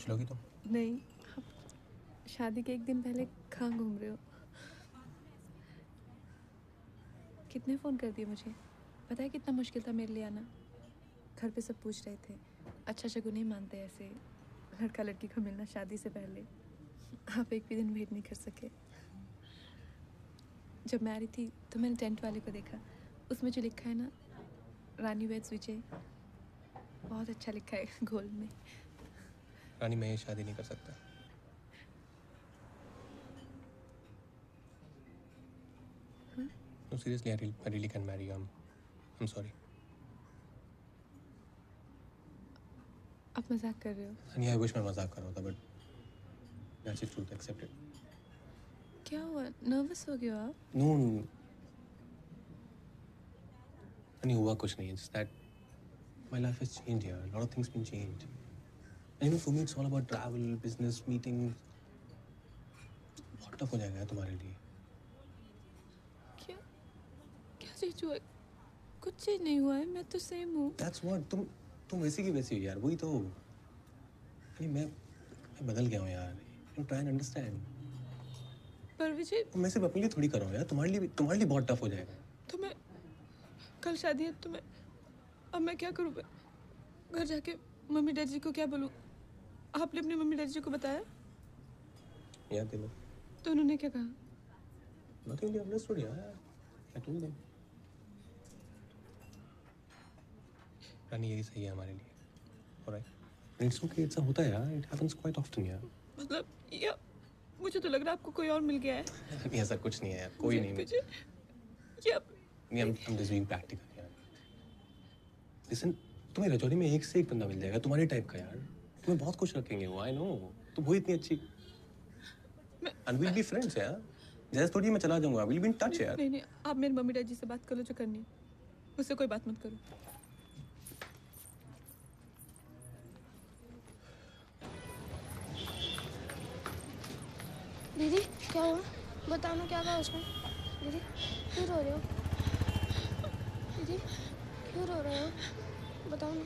खुश लोगी तुम? नहीं, आप शादी के एक दिन पहले कहाँ घूम रहे हो? कितने फ़ोन कर दिए मुझे? पता है कितना मुश्किल था मेरे लिए आना? घर पे सब पूछ रहे थे, अच्छा शगुन नहीं मानते ऐसे लड़का लड़की को मिलना शादी से पहले। आप एक भी दिन वेट नहीं कर सके। जब मैं आ रही थी तो मैंने टेंट वाले को देखा, उसमें जो लिखा है ना, रानी वेड्स विजय, बहुत अच्छा लिखा है गोल्ड में। रानी, मैं ये शादी नहीं कर सकता। हाँ? No, seriously, I really can marry you. I'm sorry. आप मजाक कर रहे हो? Honey, I wish मैं मजाक कर रहा होता, but that's the truth. Accept it. क्या हुआ? नर्वस हो गए हो आप? No, honey, हुआ कुछ नहीं है. Just that my life has changed here. A lot of things been changed. And you know, for me, it's all about travel, business, meetings. बहुत टफ हो जाएगा यार तुम्हारे लिए. क्या क्या चीज हुआ? कुछ चीज नहीं हुआ है, मैं तो सेम हूँ। That's what. तुम वैसी की वैसी हो यार. वही तो. नहीं, मैं बदल गया हूँ यार. You try and understand. पर विजय, मैं सिर्फ अपने लिए थोड़ी कर रहा हूँ यार. तुम्हारे लिए बहुत टफ हो जाएगा. तो मैं कल शादी है तो मैं अब मैं क्या करूँ? घर जाके मम्मी डैडी जी को क्या बोलूँ? आपने अपनी मम्मी डैडी जी को बताया? याद दिलो. तो उन्होंने क्या कहा? Nothing, they understood यार. I told them. रानी, यही सही है हमारे लिए. Alright. It's okay. ऐसा होता है यार. It happens quite often यार. मतलब या मुझे तो लग रहा है आपको कोई और मिल गया है। नहीं, ऐसा कुछ नहीं है यार. कोई नहीं. मुझे या नहीं, I'm just being practical यार. Listen, तुम्हें रजौरी में एक से एक बंदा मिल जाएगा तुम्हारे टाइप का यार. तुम्हें बहुत खुश रखेंगे वो. I know. तुम हो इतनी अच्छी. And we'll be friends यार. जैसे थोड़ी मैं चला जाऊंगा. We'll be in touch यार. नहीं, आप मेरी मम्मी डैडी से बात कर लो जो करनी है. मुझसे कोई बात मत करो. दीदी क्या हुआ? बताओ ना, क्या कहा उसने? दीदी क्यों रो रहे हो? दीदी क्यों रो रहे हो? बताओ ना.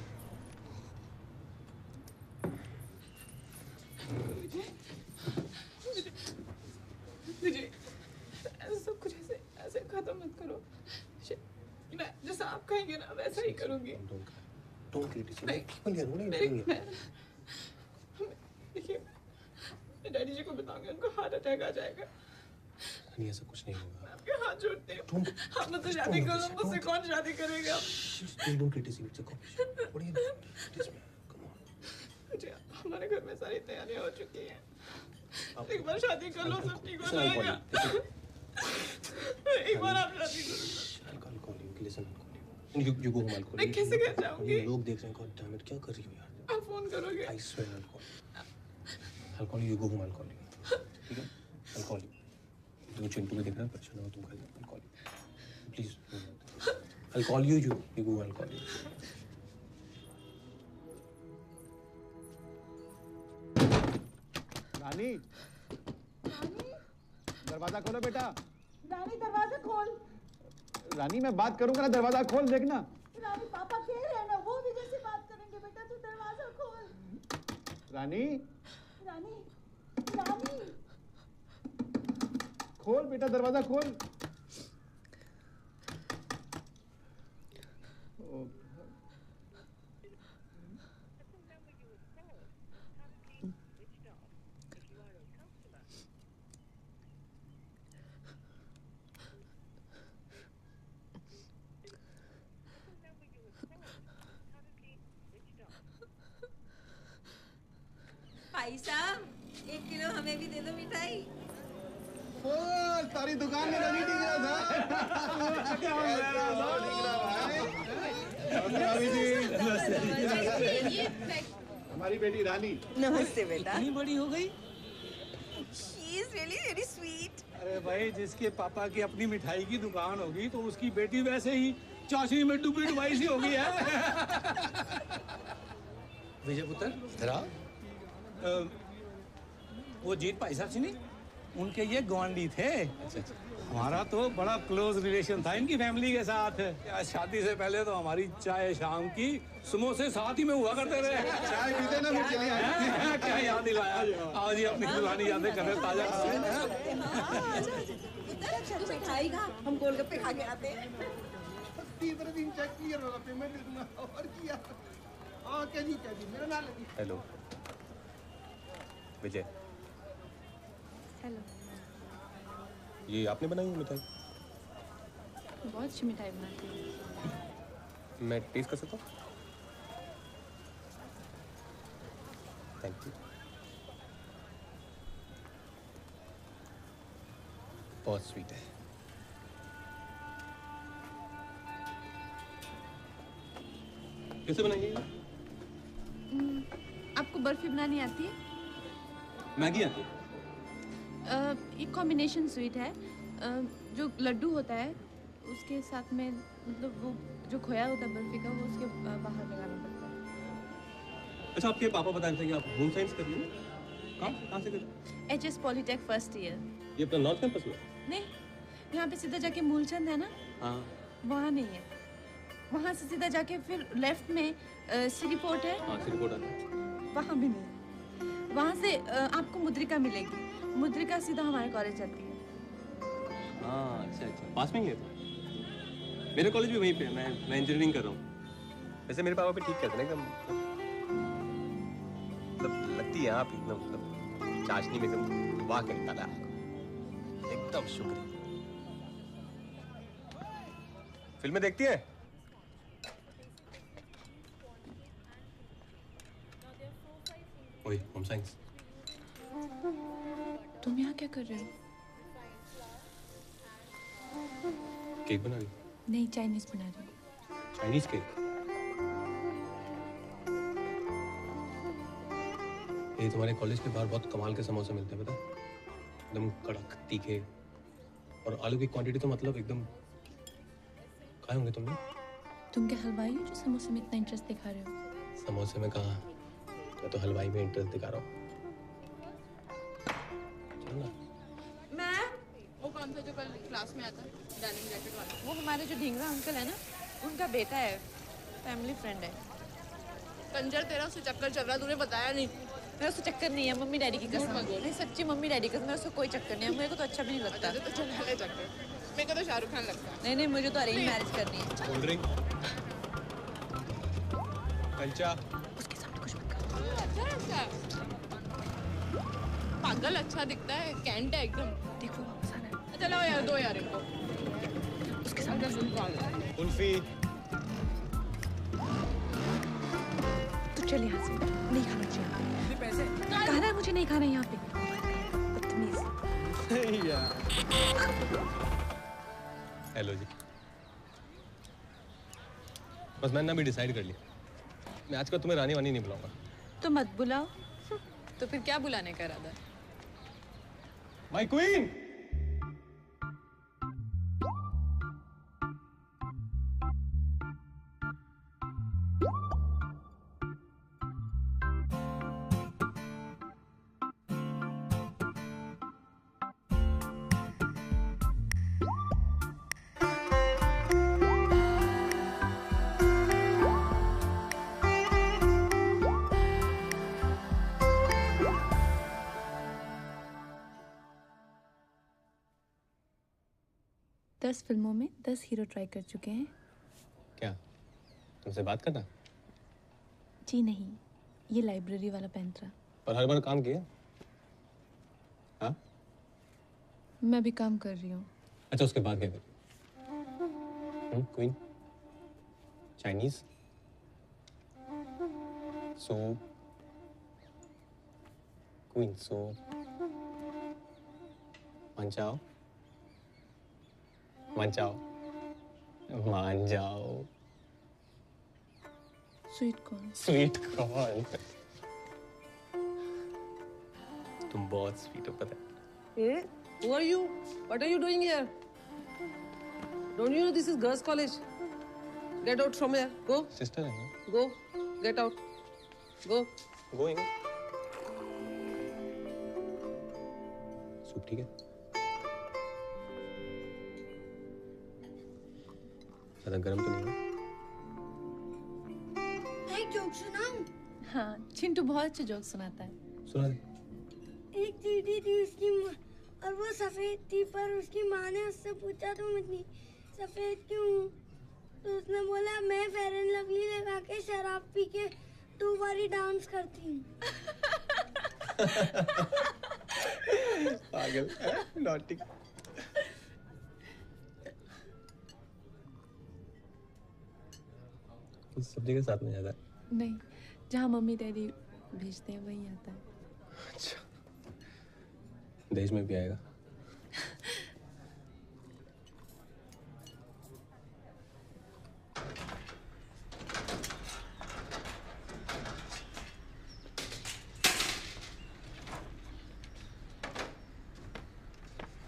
विजय, सब कुछ ऐसे खत्म मत करो. मैं जैसा आप कहेंगे ना वैसा ही करूंगी. Don't criticize. देखिए, डैडी जी को बताऊंगी, उनको हार्ट अटैक आ जाएगा. नहीं, ऐसा कुछ नहीं होगा. आपके हाथ जोड़ते हैं. आप मुझसे शादी करो, मुझसे कौन शादी करेगा? Don't criticize. It's a competition. What are you doing? Please, man. Come on. मुझे हमारे घर में सारी तैयारियां हो चुकी हैं. एक बार शादी कर लो, सब ठीक हो जाएगा. एक बार आप शादी करो. I'll call you. Listen, I'll call you. You go home. I'll call you. मैं कैसे घर जाऊंगी? लोग देख रहे हैं. God damn it, क्या कर रही हो यार? आप फोन करोगे? I swear I'll call you. I'll call you. You go home. I'll call you. ठीक है? I'll call you. तुम चिंटू को देखना परेशान हो तुम कल. I'll call you. Please. I'll call you. You go. I'll call you. रानी, दरवाजा खोलो बेटा. रानी दरवाजा खोल. रानी मैं बात करूंगा ना, दरवाजा खोल देखना. रानी पापा कह रहे हैं ना, वो भी जैसे बात करेंगे. बेटा तू दरवाजा खोल. रानी, रानी, रानी खोल बेटा, दरवाजा खोल. भाई साहब, 1 किलो हमें भी दे दो मिठाई. तारी दुकान में नहीं दिख रहा था. हमारी बेटी रानी. नमस्ते बेटा. इतनी बड़ी हो गई. She is really very sweet. अरे भाई, जिसके पापा की अपनी मिठाई की दुकान होगी तो उसकी बेटी वैसे ही चाशनी में डूबी डुबाई सी होगी है. विजय पुत्र, इधर वो जीत भाई साहब से नहीं, उनके ये गवांडी थे. अच्छा. हमारा तो बड़ा क्लोज रिलेशन था इनकी फैमिली के साथ। यार शादी से पहले तो हमारी चाय शाम की समोसे साथ ही में हुआ करते थे। चाय पीते ना, फिर चले आए। क्या याद दिलाया। आओ जी, अपनी पुरानी यादें कर रहे ताजा। मिठाई का हम गोलगप्पे खा के आते हैं। तीसरे दिन चेक क्लियर होगा, पेमेंट दूंगा और किया। हाँ क्या जी मेरा नाम लगी। हेलो विजय, हेलो। ये आपने बनाई है मिठाई? बहुत अच्छी मिठाई बनाती हूँ। मैं टेस्ट कर सकता हूँ? Thank you. बहुत स्वीट है। कैसे बनाइए? आपको बर्फी बनानी आती है? मैगी आती है? एक कॉम्बिनेशन स्वीट है। जो लड्डू होता है उसके साथ में, मतलब वो जो खोया होता है बर्फी का, वो उसके बाहर लगाना पड़ता है। अच्छा, आपके पापा बता रहे थे कि आप होम साइंस कर रही हैं? कहाँ से कर रही हैं? HS polytech first year. ये अपना नॉर्थ कैंपस में? नहीं, यहाँ पे सीधा जाके मूलचंद है ना, हाँ। वहाँ नहीं है। वहाँ से सीधा जाके फिर लेफ्ट में सिटी पोर्ट है। हाँ, सिटी पोर्ट आता है। वहाँ भी नहीं। वहाँ से आपको मुद्रिका मिलेगी। मुद्रिका सीधा हमारे कॉलेज जाती है। हाँ, अच्छा, पास में ही है तो। मेरा कॉलेज भी वहीं पे है। मैं इंजीनियरिंग कर रहा हूँ। वैसे मेरे पापा भी ठीक कहते हैं एकदम, मतलब लगती है आप एकदम, मतलब चाशनी में एकदम वाह कहता है आपको। एकदम शुक्रिया। फिल्में देखती है? ओए, होम साइंस। तुम यहाँ क्या कर रहे हो? केक बना रही? नहीं, चाइनीज बना रही हूँ। Chinese cake? ये तुम्हारे कॉलेज के बाहर बहुत कमाल के समोसे मिलते हैं, पता है? एकदम कड़क, तीखे, और आलू की क्वांटिटी तो मतलब एकदम। खाए होंगे तुमने? तुम क्या हलवाई हो जो समोसे में इतना इंटरेस्ट दिखा रहे हो? समोसे में कहा, मैं तो हलवाई में इंटरेस्ट दिखा रहा हूँ। चलो ना। वो कौन सा जो कल क्लास में आता है, डाइनिंग जैकेट वाला? वो हमारे जो ढींगरा अंकल है ना, उनका बेटा है, फैमिली फ्रेंड है। कंजर तेरा उससे चक्कर चल रहा, तूने बताया नहीं। मेरा उससे चक्कर नहीं है, मम्मी डैडी की कसम। नहीं सच्ची, मम्मी डैडी की कसम, मेरा उससे कोई चक्कर नहीं है। मेरे को तो अच्छा भी नहीं लगता। तो चल ले चक्कर। मेरे को तो शाहरुख खान लगता है। नहीं, मुझे तो अरेंज मैरिज करनी है। कोल्ड ड्रिंक, कंचा। उसके सामने कुछ मत करो। अच्छा पागल अच्छा दिखता है, कैंट है एकदम। देखो वापस आना है। चलो यार, दो यार इनको। उसके सामने कुल्फी। तो चल यहाँ से, नहीं खाना चाहिए। पैसे कहना है मुझे, नहीं खाना यहाँ पे। बदतमीज। हेलो जी। बस मैंने अभी डिसाइड कर लिया, मैं आजकल तुम्हें रानी वानी नहीं बुलाऊंगा। तो मत बुलाओ। तो फिर क्या बुलाने का इरादा है? My queen. दस फिल्मों में 10 हीरो ट्राई कर चुके हैं। क्या तुमसे बात करना? जी नहीं, ये लाइब्रेरी वाला पैंतरा। पर हर बार काम किया? हाँ? मैं भी काम कर रही हूँ। अच्छा, उसके बाद क्या करें? Queen, Chinese, soup, queen soup, मान जाओ, मान जाओ, मान जाओ। Sweet corn. Sweet corn. तुम बहुत स्वीट हो, पता है। Hey, who are you? What are you doing here? Don't you know this is girls' college? Get out from here. Go. Sister है ना? Go. Get out. Go. Going. Soup ठीक है? ज़्यादा गर्म तो नहीं है? एक जोक सुनाऊं? हाँ, चिंटू बहुत अच्छे जोक सुनाता है। सुना दे। एक चींटी थी उसकी माँ और वो सफेद थी, पर उसकी माँ ने उससे पूछा तुम इतनी सफेद क्यों? तो उसने बोला मैं फेयर एंड लवली लगा के शराब पी के 2 बारी डांस करती हूँ। पागल नॉटी। सब जगह साथ में जाता है? नहीं, जहाँ मम्मी डैडी भेजते हैं वहीं आता है। अच्छा, देश में भी आएगा?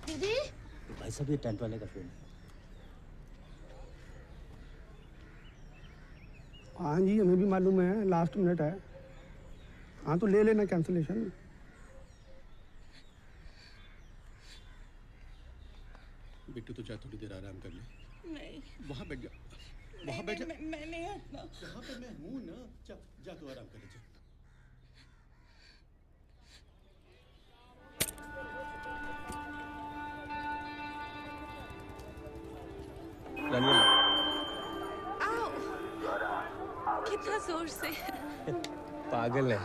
दीदी भाई साहब ये टेंट वाले का फोन है। हाँ जी, हमें भी मालूम है, लास्ट मिनट है। हाँ तो ले लेना कैंसिलेशन। बिट्टू तो जा, थोड़ी देर आराम कर ले। नहीं, वहाँ बैठ जा, वहाँ बैठ जा। मैं नहीं हटना। यहाँ पे मैं हूँ ना, जा जा तो आराम कर ले। जा। आओ, कितना जोर से। पागल है।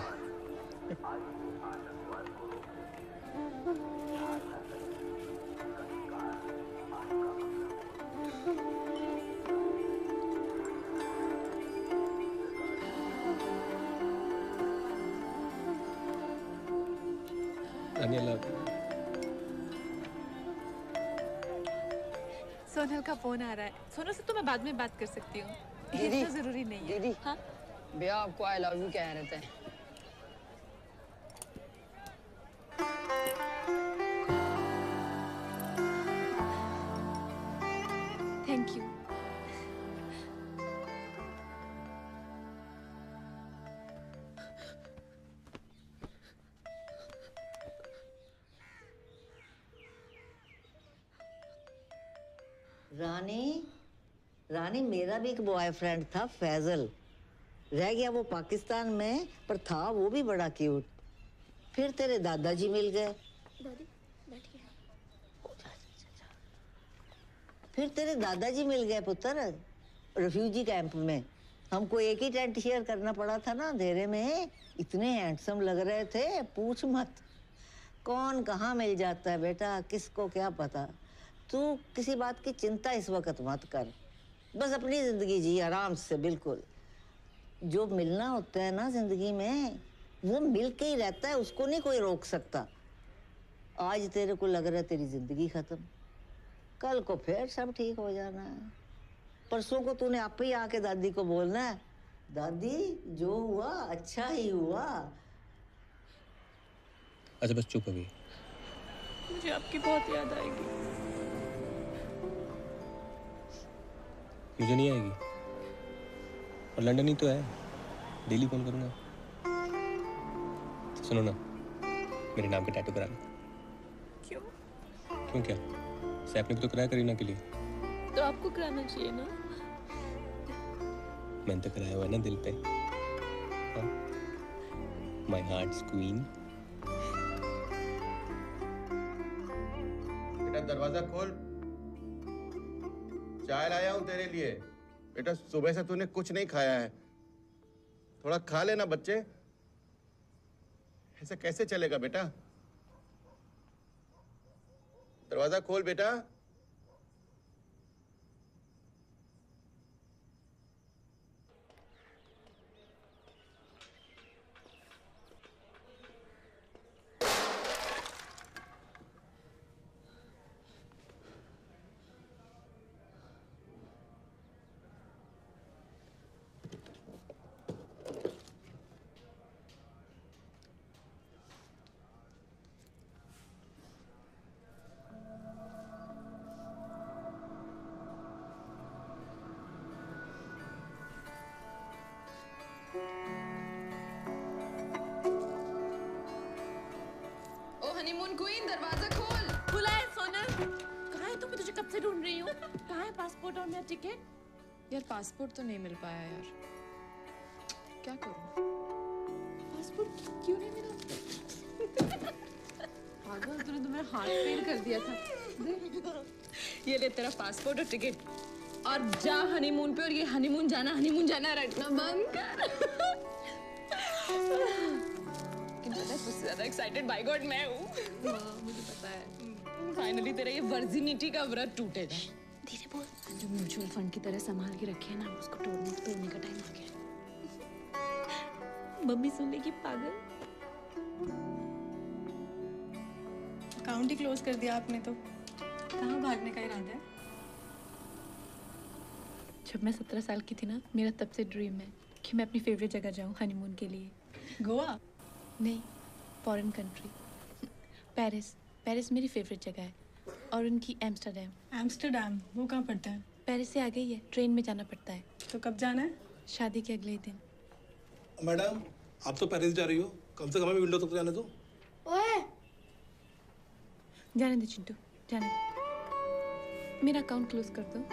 सोनल का फोन आ रहा है। सोनल से तो मैं बाद में बात कर सकती हूँ, दीदी, इतना जरूरी नहीं है। दीदी, हाँ, भैया आपको आई लव यू कह रहे थे। Thank you. रानी मेरा भी एक बॉयफ्रेंड था फैजल। रह गया वो पाकिस्तान में, पर था वो भी बड़ा क्यूट। फिर तेरे दादाजी मिल गए। दादी बैठिए। फिर तेरे दादाजी मिल गए पुत्र, रिफ्यूजी कैंप में। हमको एक ही टेंट शेयर करना पड़ा था ना अंधेरे में। इतने हैंडसम लग रहे थे, पूछ मत। कौन कहाँ मिल जाता है बेटा, किसको क्या पता। तू किसी बात की चिंता इस वक्त मत कर, बस अपनी जिंदगी जी आराम से। बिल्कुल जो मिलना होता है ना जिंदगी में, वो मिल के ही रहता है, उसको नहीं कोई रोक सकता। आज तेरे को लग रहा है तेरी जिंदगी खत्म, कल को फिर सब ठीक हो जाना है। परसों को तूने आप ही आके दादी को बोलना है, दादी जो हुआ अच्छा ही हुआ। अच्छा बस चुप अभी। मुझे आपकी बहुत याद आएगी। मुझे नहीं आएगी, और लंदन ही तो है, डेली फोन करूंगा। सुनो ना, मेरे नाम पे टैटू करा लो। क्यों? क्यों क्या? सैफ ने भी तो कराया करीना के लिए। तो आपको कराना चाहिए ना। मैंने तो कराया हुआ है ना दिल पे। My hearts queen. बेटा दरवाजा खोल, चाय लाया हूं तेरे लिए। बेटा सुबह से तूने कुछ नहीं खाया है, थोड़ा खा लेना बच्चे। ऐसा कैसे चलेगा बेटा? दरवाजा खोल बेटा। हनीमून क्वीन, दरवाजा खोल। खुला है सोनल। कहाँ है तुम? मैं तुझे कब से ढूंढ रही हूँ। कहाँ है पासपोर्ट और मेरा टिकट? यार पासपोर्ट तो नहीं मिल पाया यार, क्या करूं? पासपोर्ट क्यों नहीं मिला? पागल, तूने तो मेरा हार्ट फेल कर दिया था। ये ले तेरा पासपोर्ट और टिकट, और जा हनीमून पे। और ये हनीमून जाना रटना बंद कर। सबसे ज्यादा एक्साइटेड बाय गॉड मैं हूँ। मुझे पता है फाइनली तेरा ये वर्जिनिटी का व्रत टूटेगा। धीरे बोल। जो म्यूचुअल फंड की तरह संभाल के रखे है ना, उसको तोड़ने का टाइम आ गया। मम्मी सुन लेगी पागल। अकाउंट ही क्लोज कर दिया आपने तो। कहाँ भागने का इरादा है? जब मैं 17 साल की थी ना, मेरा तब से ड्रीम है कि मैं अपनी फेवरेट जगह जाऊँ हनीमून के लिए। गोवा? नहीं, फॉरेन कंट्री। पेरिस मेरी फेवरेट जगह है, और उनकी एम्स्टर्डम। वो कहाँ पड़ता है? पेरिस से आगे ही है, ट्रेन में जाना पड़ता है। तो कब जाना है? शादी के अगले दिन। मैडम, आप तो पेरिस जा रही हो, कम से कम हमें विंडो तक जाने दो। ओए, जाने दे चिंटू, जाने दे। मेरा अकाउंट क्लोज कर दो।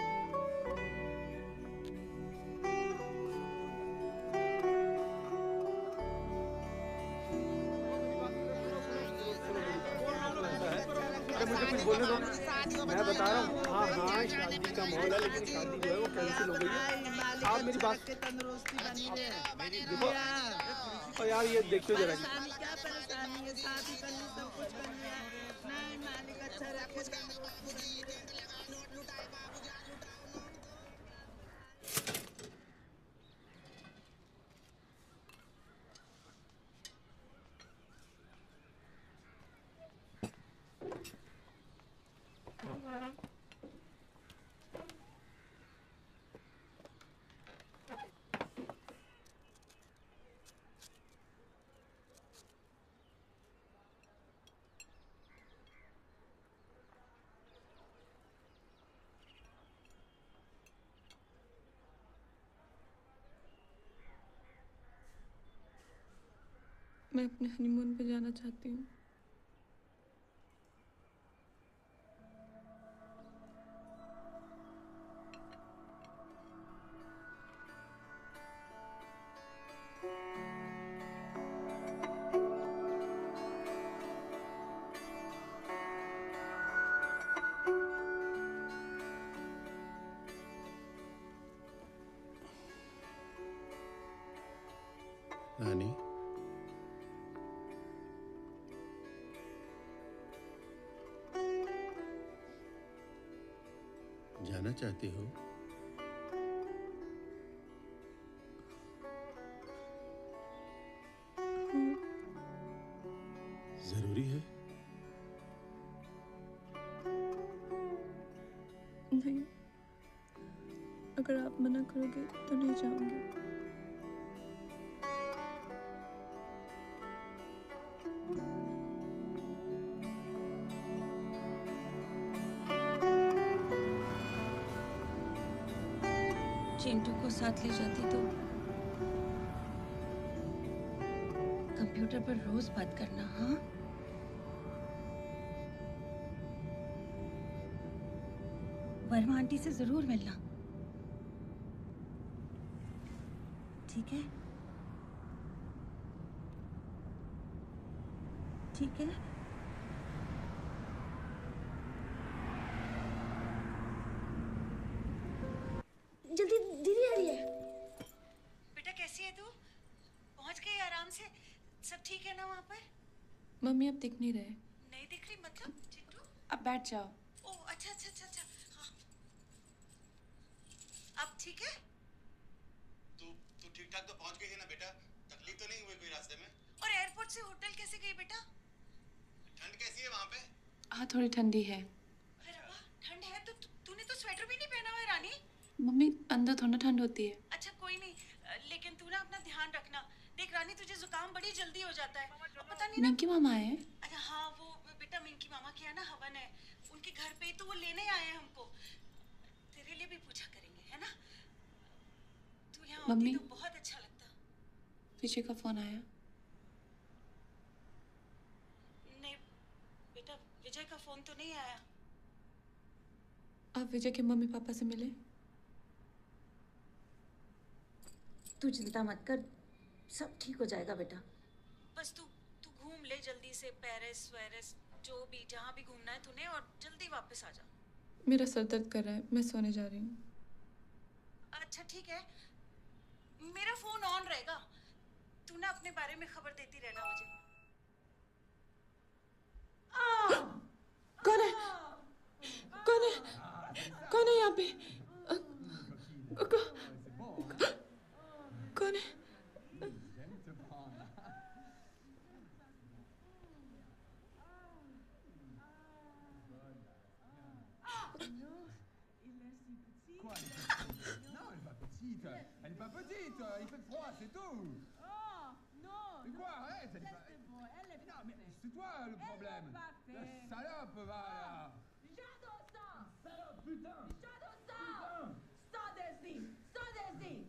मुझे कुछ बोलने दो, मैं बता रहा हूँ। हाँ हाँ, शादी का माहौल है, लेकिन शादी जो है वो कैंसिल हो गई है। आप मेरी बात देखो, और यार ये देखियो जरा। मैं अपने हनीमून पे जाना चाहती हूँ। रानी, जाना चाहती हो? जरूरी है? नहीं, अगर आप मना करोगे तो नहीं जाऊंगी। चिंटू को साथ ले जाती तो कंप्यूटर पर रोज बात करना। हाँ, वर्मा आंटी से जरूर मिलना, ठीक है? ठीक है। जल्दी, दीदी आ रही है। बेटा कैसी है तू? पहुंच गई आराम से? सब ठीक है ना वहाँ पर? मम्मी अब दिख नहीं रहे। नहीं दिख रही मतलब? चिंटू अब बैठ जाओ। ओह अच्छा अच्छा अच्छा अच्छा। हाँ, अब ठीक है? तू ठीक ठाक तो पहुंच गई है ना बेटा? तकलीफ तो नहीं हुई कोई रास्ते में? और एयरपोर्ट से होटल कैसे गई बेटा? ठंड कैसी है वहाँ पे? हाँ, थोड़ी ठंडी है। अरे रब्बा, ठंड है तो तूने तो स्वेटर भी नहीं पहना हुआ है रानी। मम्मी, अंदर थोड़ा ठंड होती है। अच्छा कोई नहीं, लेकिन तू ना अपना ध्यान रखना। देख रानी, तुझे जुकाम बड़ी जल्दी हो जाता है, पता नहीं ना। मिंकी मामा आए हैं? अच्छा हाँ, वो बेटा मिंकी मामा के यहाँ ना हवन है, उनके घर पे ही तो वो लेने आए हैं हमको। तेरे लिए भी पूजा करेंगे, है ना? तू यहाँ होती तो बहुत अच्छा लगता। विजय का फोन आया? नहीं बेटा, विजय का फोन तो नहीं आया। आप विजय के मम्मी पापा से मिले? तू चिंता मत कर, सब ठीक हो जाएगा बेटा। बस तू तू घूम ले जल्दी से, पेरिस वेरिस जो भी, जहाँ भी घूमना है तूने, और जल्दी वापस आ जा। मेरा सर दर्द कर रहा है, मैं सोने जा रही हूँ। अच्छा ठीक है, मेरा फोन ऑन रहेगा, तू ना अपने बारे में खबर देती रहना मुझे। कौन है? कौन है? कौन है यहाँ पे? कौन है? Quoi, non, elle est pas petite. Elle est pas petite. Il fait froid, c'est tout. Oh, non. Mais quoi, arrête. Elle est pas... Bon, elle est Non, mais c'est toi le problème. La salope, va là. J'adore ça. Salope, putain. J'adore ça. Sors d'ici. Sors d'ici.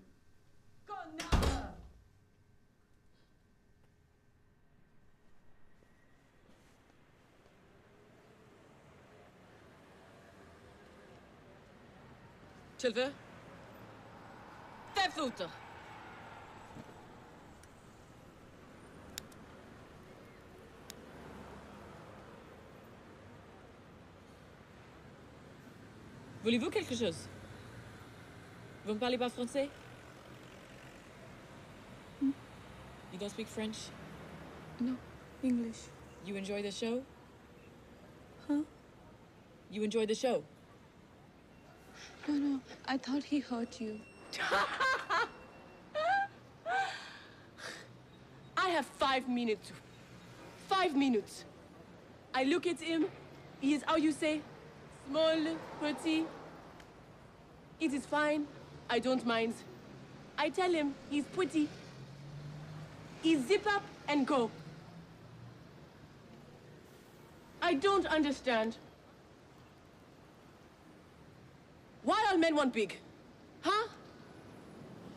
Connard. Tu le veux? Fais foutre! Voulez-vous quelque chose? Vous ne parlez pas français? You don't speak French? No, English. You enjoy the show? Huh? You enjoy the show? No, I thought he hurt you. I have 5 minutes. 5 minutes. I look at him. He is, how you say, small, pretty. It is fine. I don't mind. I tell him he's pretty. He zip up and go. I don't understand. Why all men want big? Huh?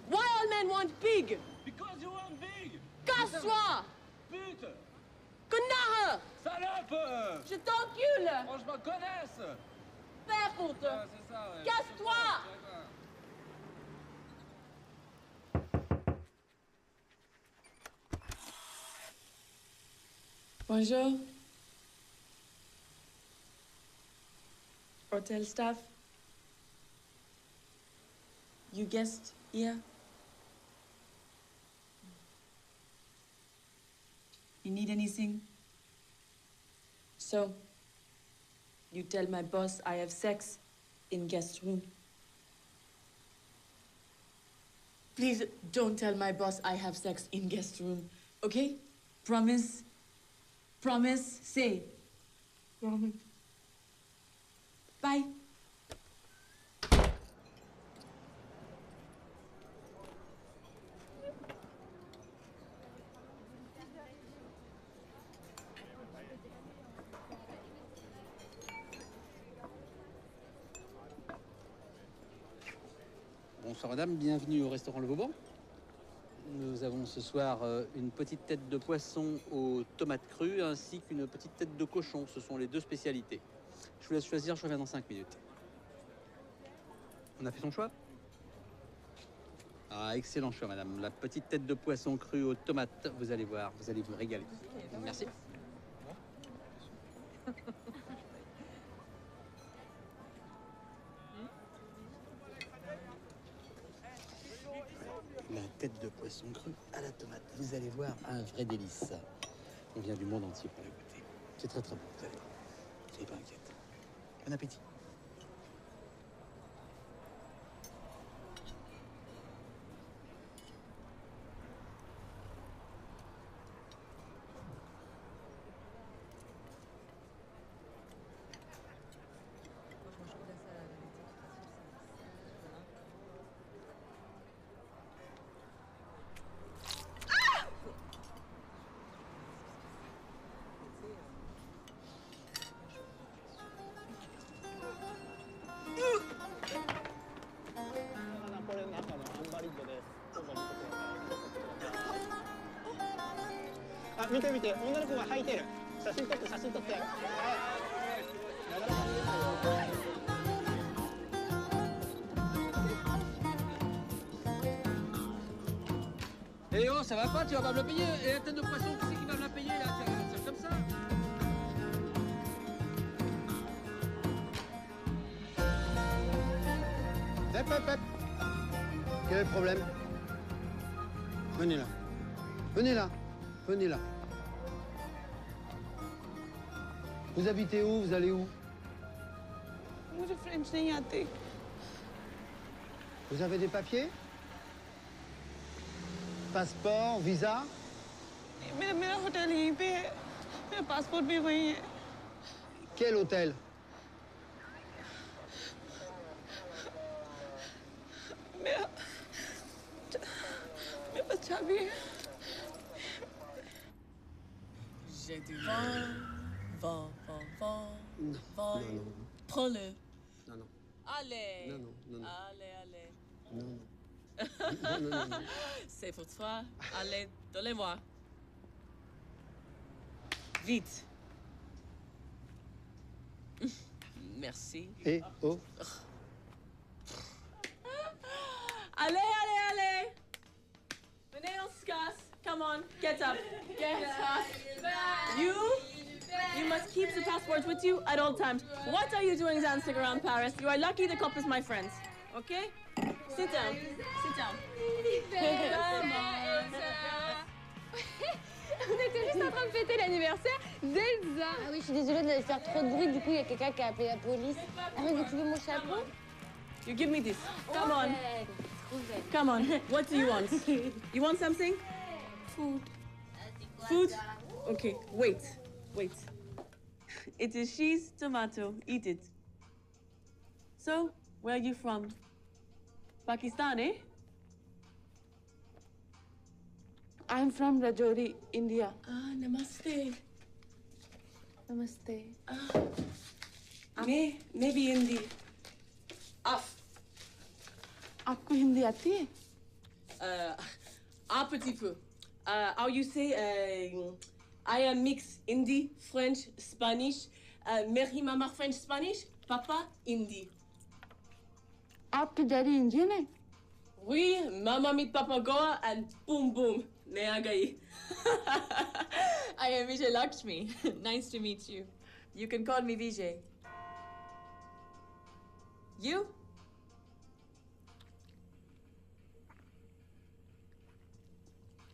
Why all men want big? Because you want big. Casse-toi! Pute! Connard! Salope! Je t'encule! Franchement, connaisse! Fais foutre! Ouais, c'est ça, ouais. Casse-toi! Bonjour. Hotel staff. You guest here? You need anything? So, you tell my boss I have sex in guest room. Please don't tell my boss I have sex in guest room, okay? Promise? Promise? Say. Promise. Bye. Bonsoir madame, bienvenue au restaurant Le Vauban. Nous avons ce soir une petite tête de poisson aux tomates crues ainsi qu'une petite tête de cochon. Ce sont les deux spécialités. Je vous laisse choisir, je reviens dans 5 minutes. On a fait son choix? Ah, excellent choix madame. La petite tête de poisson crue aux tomates, vous allez voir, vous allez vous régaler. Merci. La tête de poisson cru à la tomate. Vous allez voir, un vrai délice. On vient du monde entier pour la goûter. C'est très très bon, vous allez voir. Soyez pas inquiète. Bon appétit.あ、見て見て、女の子が履いてる。写真撮って、写真撮って。はい。Eh oh, ça va pas, tu vas pas me la payer. Et la tête de poisson, qui c'est qui va me la payer là? C'est comme ça. Hep. Quel est le problème? Venez là. Venez là. Venez là. Vous habitez où? Vous allez où? मुझे French नहीं आते। Vous avez des papiers? Passeport, visa? मेरा hotel यहीं पे है, मेरा passport भी वहीं है। Quel hôtel? मेरा पास चाबी है। J'ai du vent. Prends-le. Non. Allez. Non. Allez. Non. C'est pour toi. Allez, donnez-moi. Vite. Merci. Et oh. Allez. Venez, on se casse. Come on, get up. You must keep the passports with you at all times. What are you doing dancing around Paris? You are lucky the couple is my friends. Okay? Sit down. Come on. On était juste en train de fêter l'anniversaire d'Elsa. Ah oui, je suis désolée de faire trop de bruit. Du coup, il y a quelqu'un qui a appelé la police. Ah oui, tu veux mon chapeau? You give me this. Come on. Come on. What do you want? You want something? Food? Okay, wait. It is cheese, tomato. Eat it. So, where are you from? Pakistan, eh? I'm from Rajouri, India. Ah, namaste. Namaste. Maybe Hindi. आपको हिंदी आती है? Un petit peu. How you say, I am mix Hindi, French, Spanish. Meri mama French, Spanish. Papa, Hindi. आपके daddy Indian है? Oui, mama meet papa Goa and boom, मैं आ गई. I am Vijay Lakshmi. Nice to meet you. You can call me Vijay. You?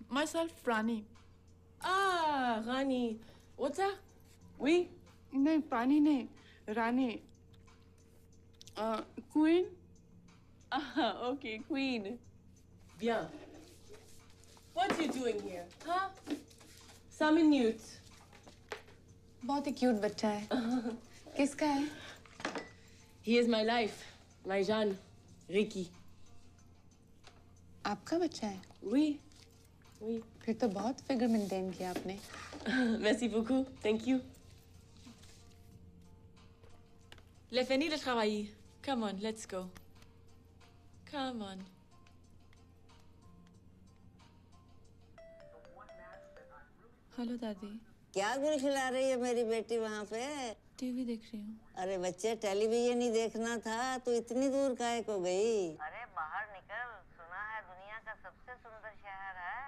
Myself, Rani. Ah, Rani. What's that? Oui? नहीं, Rani नहीं, Rani. Queen? Ah, okay, Queen. Bien. What are you doing here? Huh? 5 minutes. बहुत ही cute बच्चा है। किसका है? He is my life. My Jeanne. Ricky. आपका बच्चा है? Oui. फिर तो बहुत फिगर मेंटेन किया आपने। Merci beaucoup. Thank you. Le fini le travail. Come on, let's go. Come on. Hello दादी। क्या गुल खिला रही है मेरी बेटी वहाँ पे? टीवी देख रही हूँ। अरे बच्चे, टेलीविजन ही देखना था तो इतनी दूर काहे को गई? अरे बाहर निकल, सुना है दुनिया का सबसे सुंदर शहर है।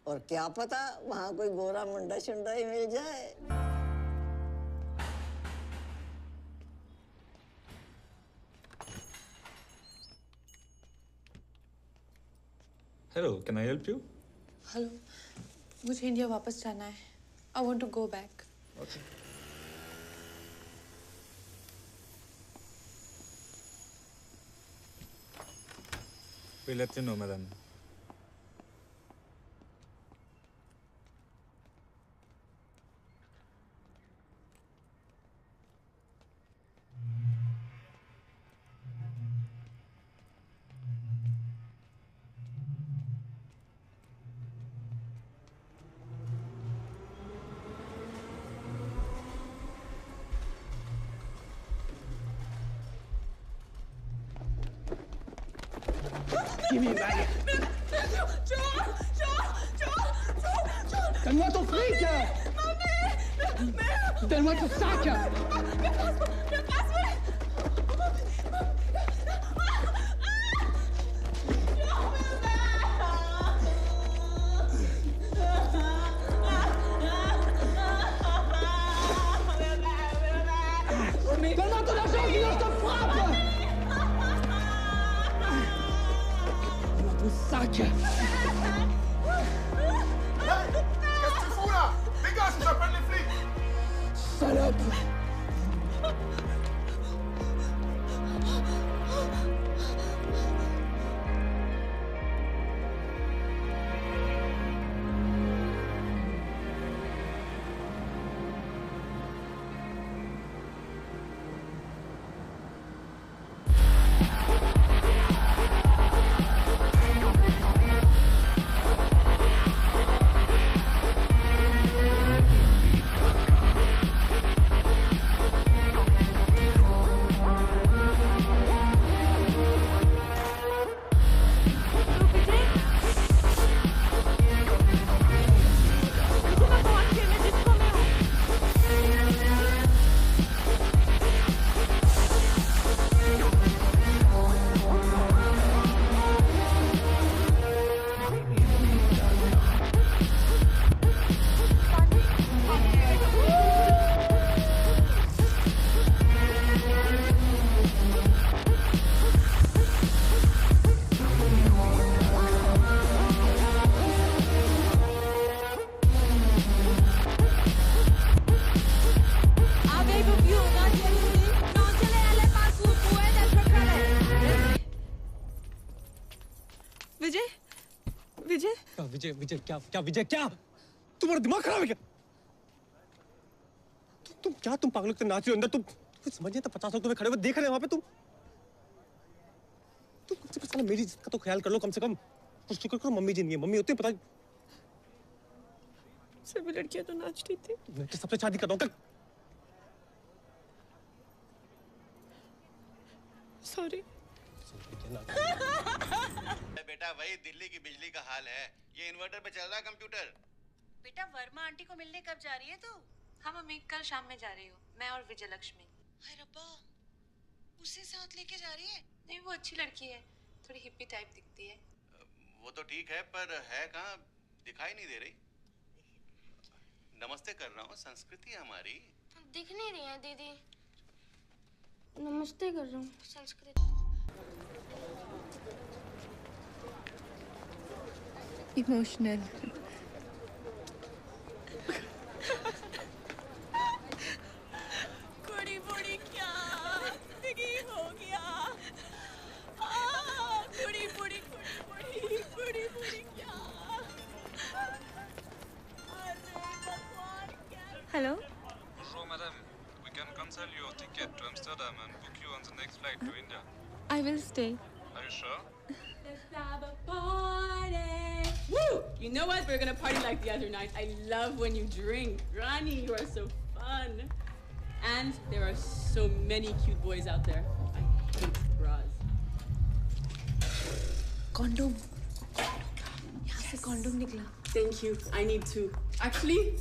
और क्या पता वहाँ कोई गोरा मुंडा शुंडा ही मिल जाए। Hello, can I help you? Hello, मुझे इंडिया वापस जाना है। I want to go back. Okay. We'll let you know, madam. Give me back. Donne-moi ton fric. Donne-moi ton sac. J'appelle les flics. Salope. Vijay Vijay क्या विजय विजय क्या क्या विजय क्या तुम्हारा दिमाग खराब है क्या? तुम पागलों के नाच रहे हो अंदर तुम समझ नहीं आता 50 लोग तुम्हें खड़े हुए देख रहे हैं वहां पे तुम कम से कम मेरी इज्जत का तो ख्याल कर लो कम से कम कुछ शुक्र करो मम्मी जी नहीं है मम्मी होती है पता सभी लड़कियां तो नाचती थी मैं तो सबसे शादी कर रहा हूँ सॉरी बेटा वही दिल्ली की बिजली का हाल है ये इन्वर्टर पे चल रहा है कंप्यूटर। बेटा वर्मा आंटी को मिलने कब जा रही है तू? हाँ मम्मी कल शाम में जा रही हूँ मैं और विजय लक्ष्मी। हाय रब्बा उसे साथ लेके जा रही है? नहीं वो अच्छी लड़की है थोड़ी हिप्पी टाइप दिखती है। वो तो ठीक है पर है कहाँ दिखाई नहीं दे रही। नमस्ते कर रहा हूँ संस्कृति है हमारी। दिख नहीं रही है दीदी। नमस्ते कर रहा हूँ संस्कृति। इमोशनल कुड़ी बुड़ी क्या दिगी हो गया कुड़ी बुड़ी कुड़ी बुड़ी क्या hello Bonjour, madame. We can cancel your ticket to Amsterdam and book you on the next flight to India. I will stay. Are you sure? Let's have a party. Woo! You know what? We're gonna party like the other night. I love when you drink. Rani, you are so fun. And there are so many cute boys out there. I hate bras. Condom. यहाँ से condom निकला. Thank you. I need two. Actually,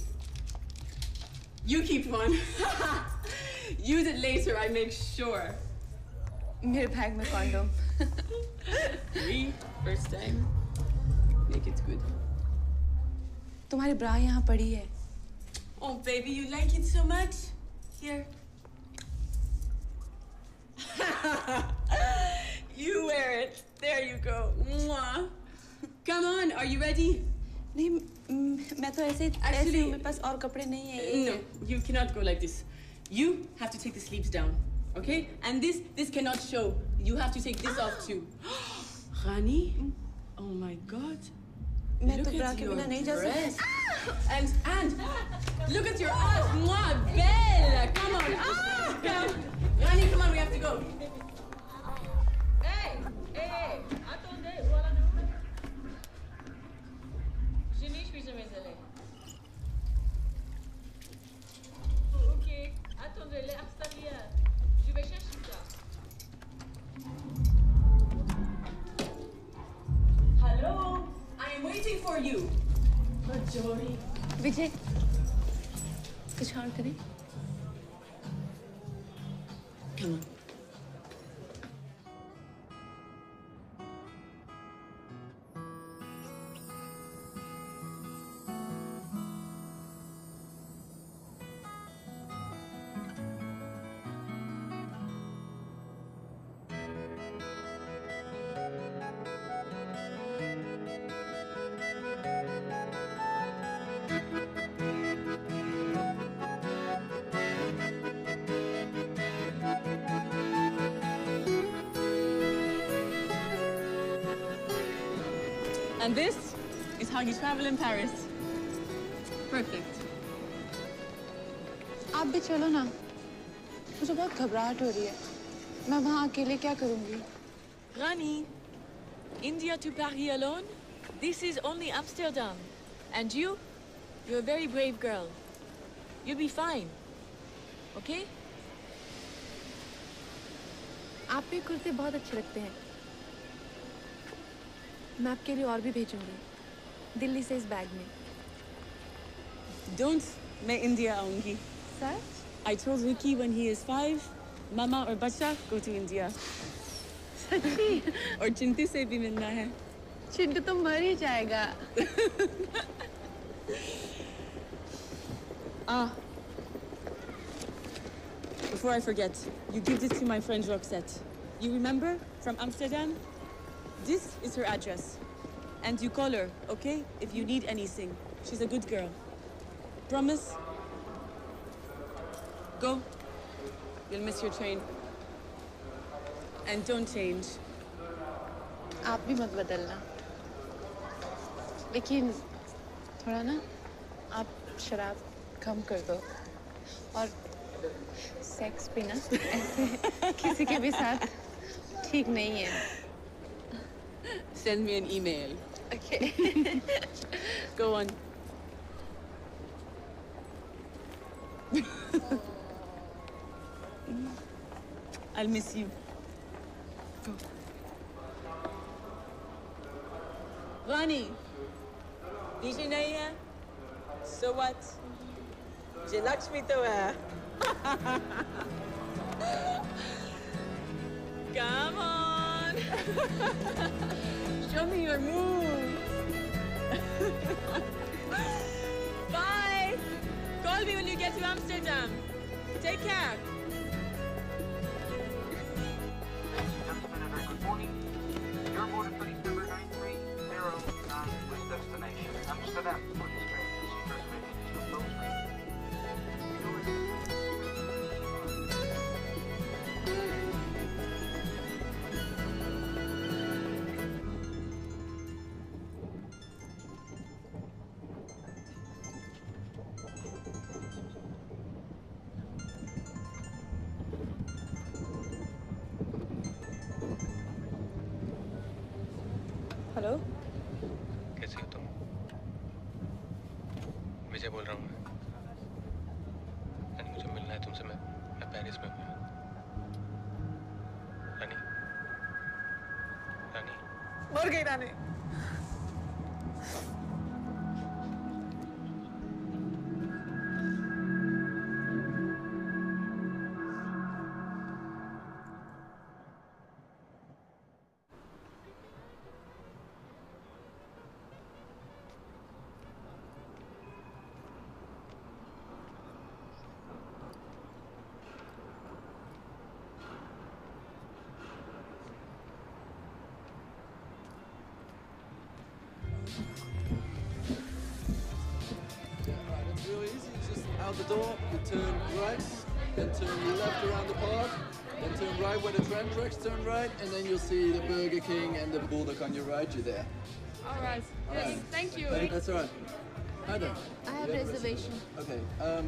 you keep one. Use it later, I make sure. मेरे bag में condom. First time. Make it good. तुम्हारी ब्रा यहाँ पड़ी है. Oh, baby, you like it so much? Here. You wear it. There you go. Mwah. Come on, are you ready? नहीं मैं तो ऐसे Actually, मेरे पास और कपड़े नहीं है. No, you cannot go like this. You have to take the sleeves down, okay? And this cannot show. You have to take this off too. Rani? Oh my God. मैं Look तो ब्रा at के your बिना नहीं जा dress. सकती. And look at your ass. Mwah, belle. Come on. Come. Rani, come on, we have to go. Hey, attendez, voilà nous. Je n'y suis jamais allée. Ok, attendez, les Australiens. Je vais chercher ça. Hello, I am waiting for you. Jory. विजय कुछ और करें? Come on. And this is how you travel in Paris. Perfect. आप भी चलो ना, मुझे बहुत घबराहट हो रही है। मैं वहाँ अकेले क्या करूँगी? Rani, India to Paris alone? This is only Amsterdam. And you're a very brave girl. You'll be fine. Okay? आप पे कुर्ते बहुत अच्छे लगते हैं। मैं आपके लिए और भी भेजूंगी, दिल्ली से इस बैग में। Don't, मैं India आऊँगी। Sir? I told Ricky when he is 5, Mama और बच्चा go to India. सच्ची? और चिंटू से भी मिलना है। चिंटू तो मर ही जाएगा। Before I forget, you give this to my friend Roxette. You remember from Amsterdam? This is her address. And you call her, okay? If you need anything. She's a good girl. Promise? Go. You'll miss your train. And don't change. आप भी मत बदलना। लेकिन थोड़ा ना, आप शराब कम कर दो और सेक्स भी ना ऐसे किसी के भी साथ ठीक नहीं है। Send me an email. Okay. Go on. I'll miss you. Go. Rani, DJ नहीं है? So what? मुझे लक्ष्मी तो है. Come on. Show me your moves. Bye. Call me when you get to Amsterdam. Take care. Good morning. Your board is flight number 9309 with destination Amsterdam. For this train, seat reservation is closed. Hello? कैसी हो तुम? विजय बोल रहा हूँ मैं। मुझे मिलना है तुमसे। मैं पेरिस में हूँ। रानी, रानी। मर गई रानी। Real easy, just out the door, you turn right, then turn left around the park, then turn right where the tram tracks turn right, and then you'll see the Burger King and the Bulldog on your right, you're there. All right. Yes, Alright. thank you. That's all right. Hi there. I have You reservation. Okay,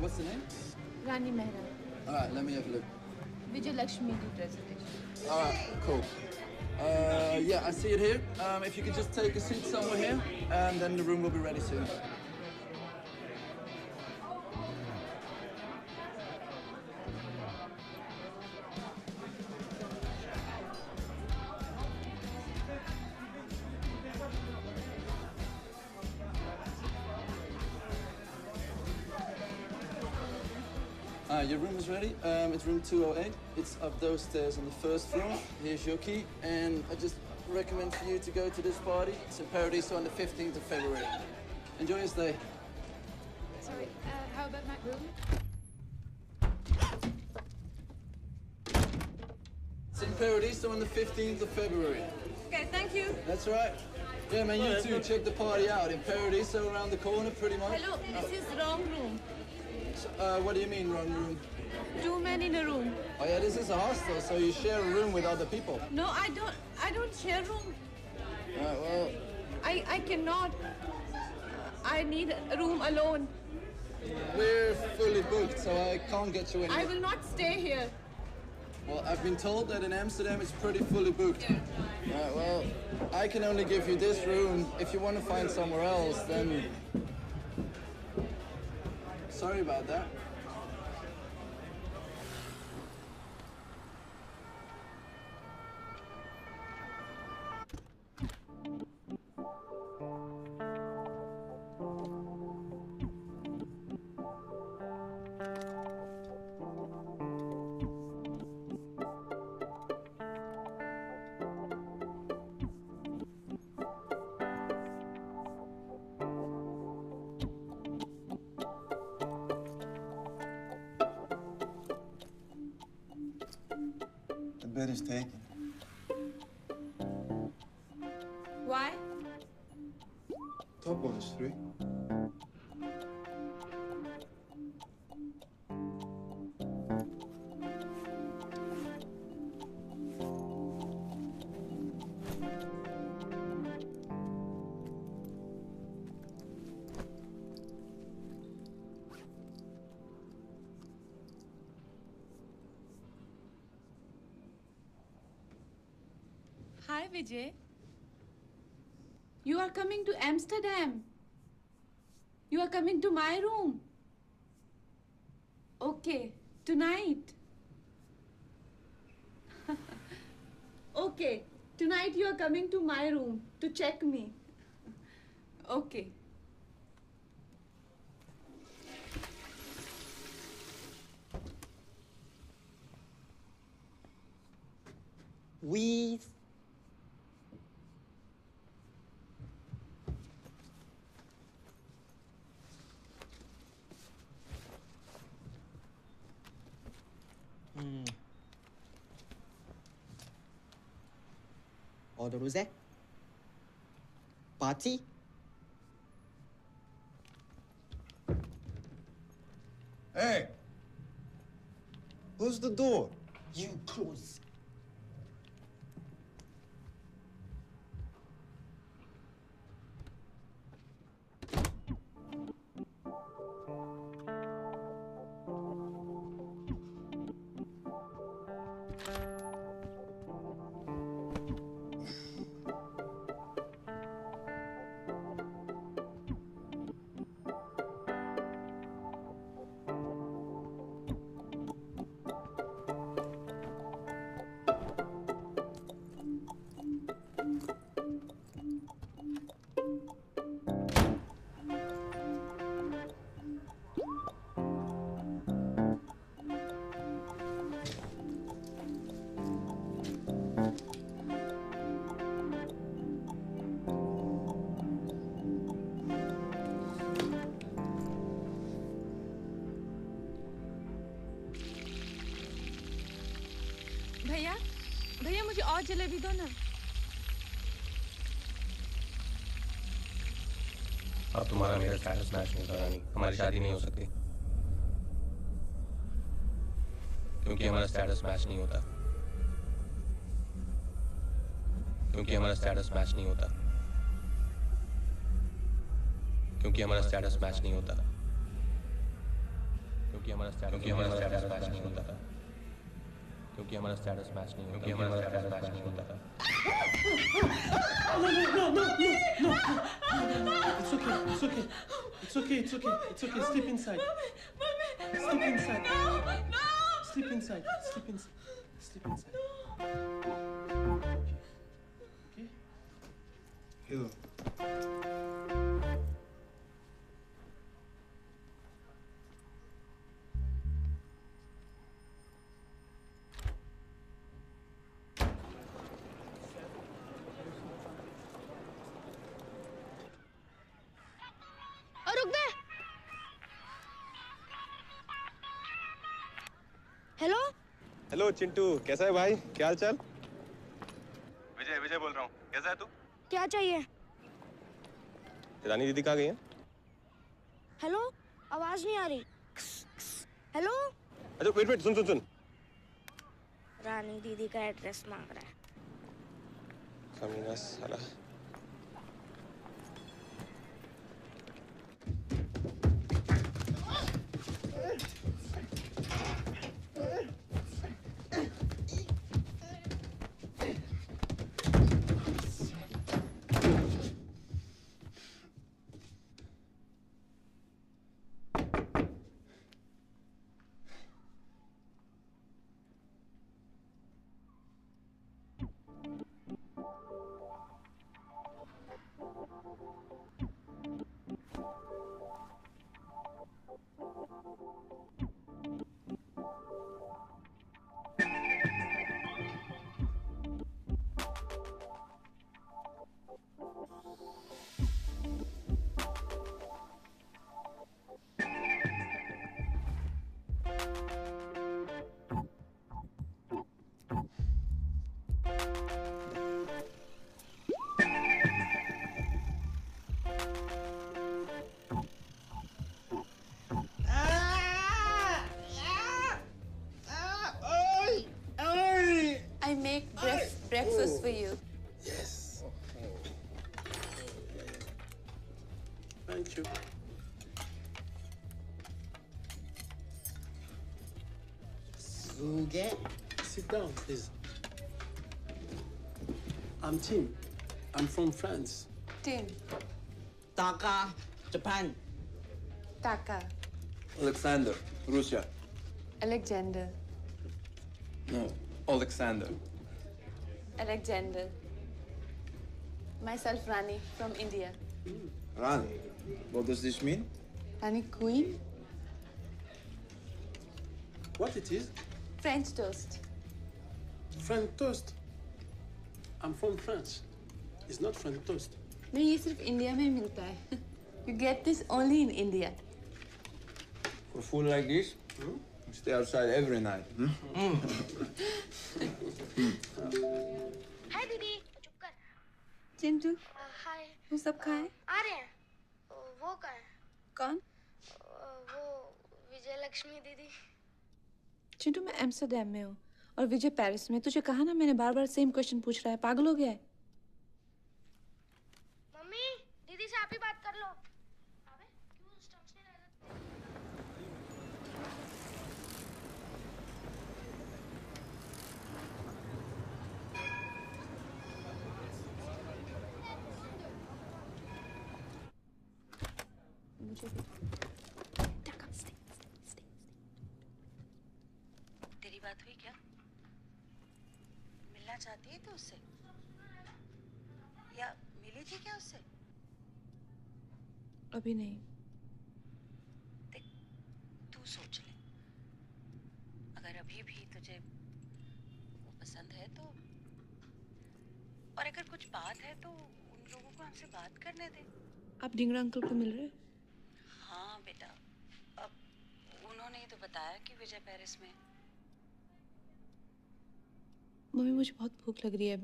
what's the name? Rani Mehra. All right, let me have a look. Vijay Lakshmi reservation. All right, cool. Yeah, I see it here. If you could just take a seat somewhere here, and then the room will be ready soon. Your room is ready. It's room 208. It's up those stairs on the first floor. Here's your key. And I just recommend for you to go to this party. It's in Paradiso on the 15th of February. Enjoy your stay. Sorry, how about my room? It's in Paradiso on the 15th of February. Okay, thank you. That's right. Yeah, man, you too. Check the party out. In Paradiso around the corner, pretty much. Hello, this is wrong room. What do you mean, wrong room? Two men in a room. Oh yeah, this is a hostel, so you share a room with other people. No, I don't share room. Well, I cannot. I need a room alone. We're fully booked, so I can't get you in. I will not stay here. Well, I've been told that in Amsterdam it's pretty fully booked. Well, I can only give you this room. If you want to find somewhere else, then... Sorry about that. The bed is taken. Why? Top one is 3. Hi, Vijay. You are coming to Amsterdam. You are coming to my room. Okay, tonight. Okay, tonight you are coming to my room to check me. Okay. We. Order rosé? Party? Hey! Close the door. You close. भैया भैया मुझे और जलेबी दो ना। अब तुम्हारा मेरा status match नहीं होता रानी, हमारी शादी नहीं हो सकती क्योंकि हमारा स्टेटस मैच नहीं होता, क्योंकि हमारा स्टेटस मैच नहीं होता, क्योंकि हमारा स्टेटस मैच नहीं होता, क्योंकि हमारा स्टेटस मैच नहीं होता, क्योंकि हमारा स्टेटस मैच नहीं होता, क्योंकि हमारा स्टेटस मैच नहीं होता। It's okay. It's okay. It's okay. It's okay. It's okay. Sleep inside. Sleep inside. Sleep inside. Sleep inside. Sleep inside. Okay. Hello. रुक बे। हेलो हेलो चिंटू, कैसा है भाई? क्या हाल चाल? विजय विजय बोल रहा हूँ, कैसा है तू? क्या चाहिए? रानी दीदी कहाँ गई हैं? हेलो आवाज नहीं आ रही। हेलो अच्छा वेट सुन सुन सुन। रानी दीदी का एड्रेस मांग रहा है। साला Thank you. Suge. Sit down, please. I'm Tim. I'm from France. Tim. Taka, Japan. Taka. Alexander, Russia. Alexander. No, Alexander. Alexander. Myself Rani from India. Rani, what does this mean? Rani Queen. What it is? French toast. French toast. I'm from France. It's not French toast. नहीं ये सिर्फ India में मिलता है. You get this only in India. For food like this, you stay outside every night. हाय दीदी चुप कर चिंटू हाय वो सब कहाँ है? आ रहे हैं वो कहाँ है कौन? वो विजय लक्ष्मी दीदी चिंटू मैं एम्स्टर्डम में हूँ और विजय पेरिस में. तुझे कहा ना मैंने बार बार सेम क्वेश्चन पूछ रहा है. पागल हो गया है? मम्मी दीदी से आप ही बात कर लो अबे क्यों स्टम्प्स नहीं रह सकते मुझे भी. तेरी बात हुई क्या? मिलना चाहती है तू उससे? या मिली थी क्या उससे? अभी नहीं. देख तू सोच ले. अगर अभी भी तुझे वो पसंद है तो, और अगर कुछ बात है तो उन लोगों को हमसे बात करने दे. आप ढिंगरा अंकल को मिल रहे? हाँ बेटा, अब उन्होंने ही तो बताया कि विजय पेरिस में. मम्मी मुझे बहुत भूख लग रही है.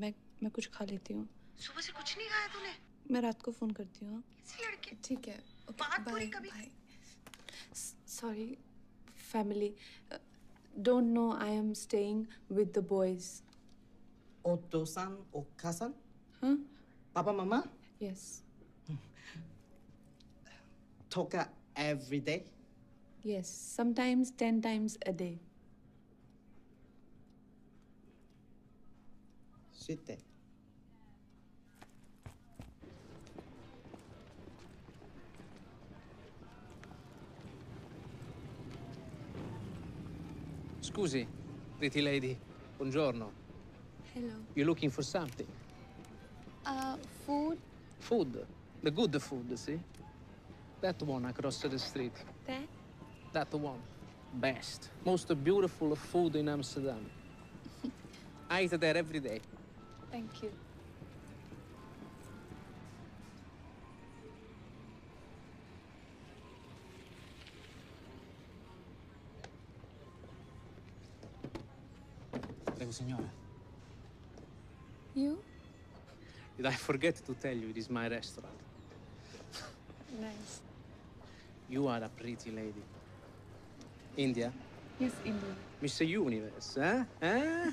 मैं कुछ खा लेती हूँ. सुबह से कुछ नहीं खाया तूने? मैं रात को फोन करती हूँ. किसी लड़के? ठीक है. बात पूरी कभी? Sorry family. Don't know I am staying with the boys. Otosan, Okasan? Huh? Papa, Mama? Yes. Toka every day? Yes. Sometimes 10 times a day. Sit there. Scusi, pretty lady. Buongiorno. Hello. You looking for something? Food. Food. The good food, see? That one across the street. That? That one. Best. Most beautiful food in Amsterdam. I eat there every day. Thank you. Prego, signora. You? Did I forget to tell you it is my restaurant? Nice. You are a pretty lady. India? Yes, India. Mr. Universe, eh?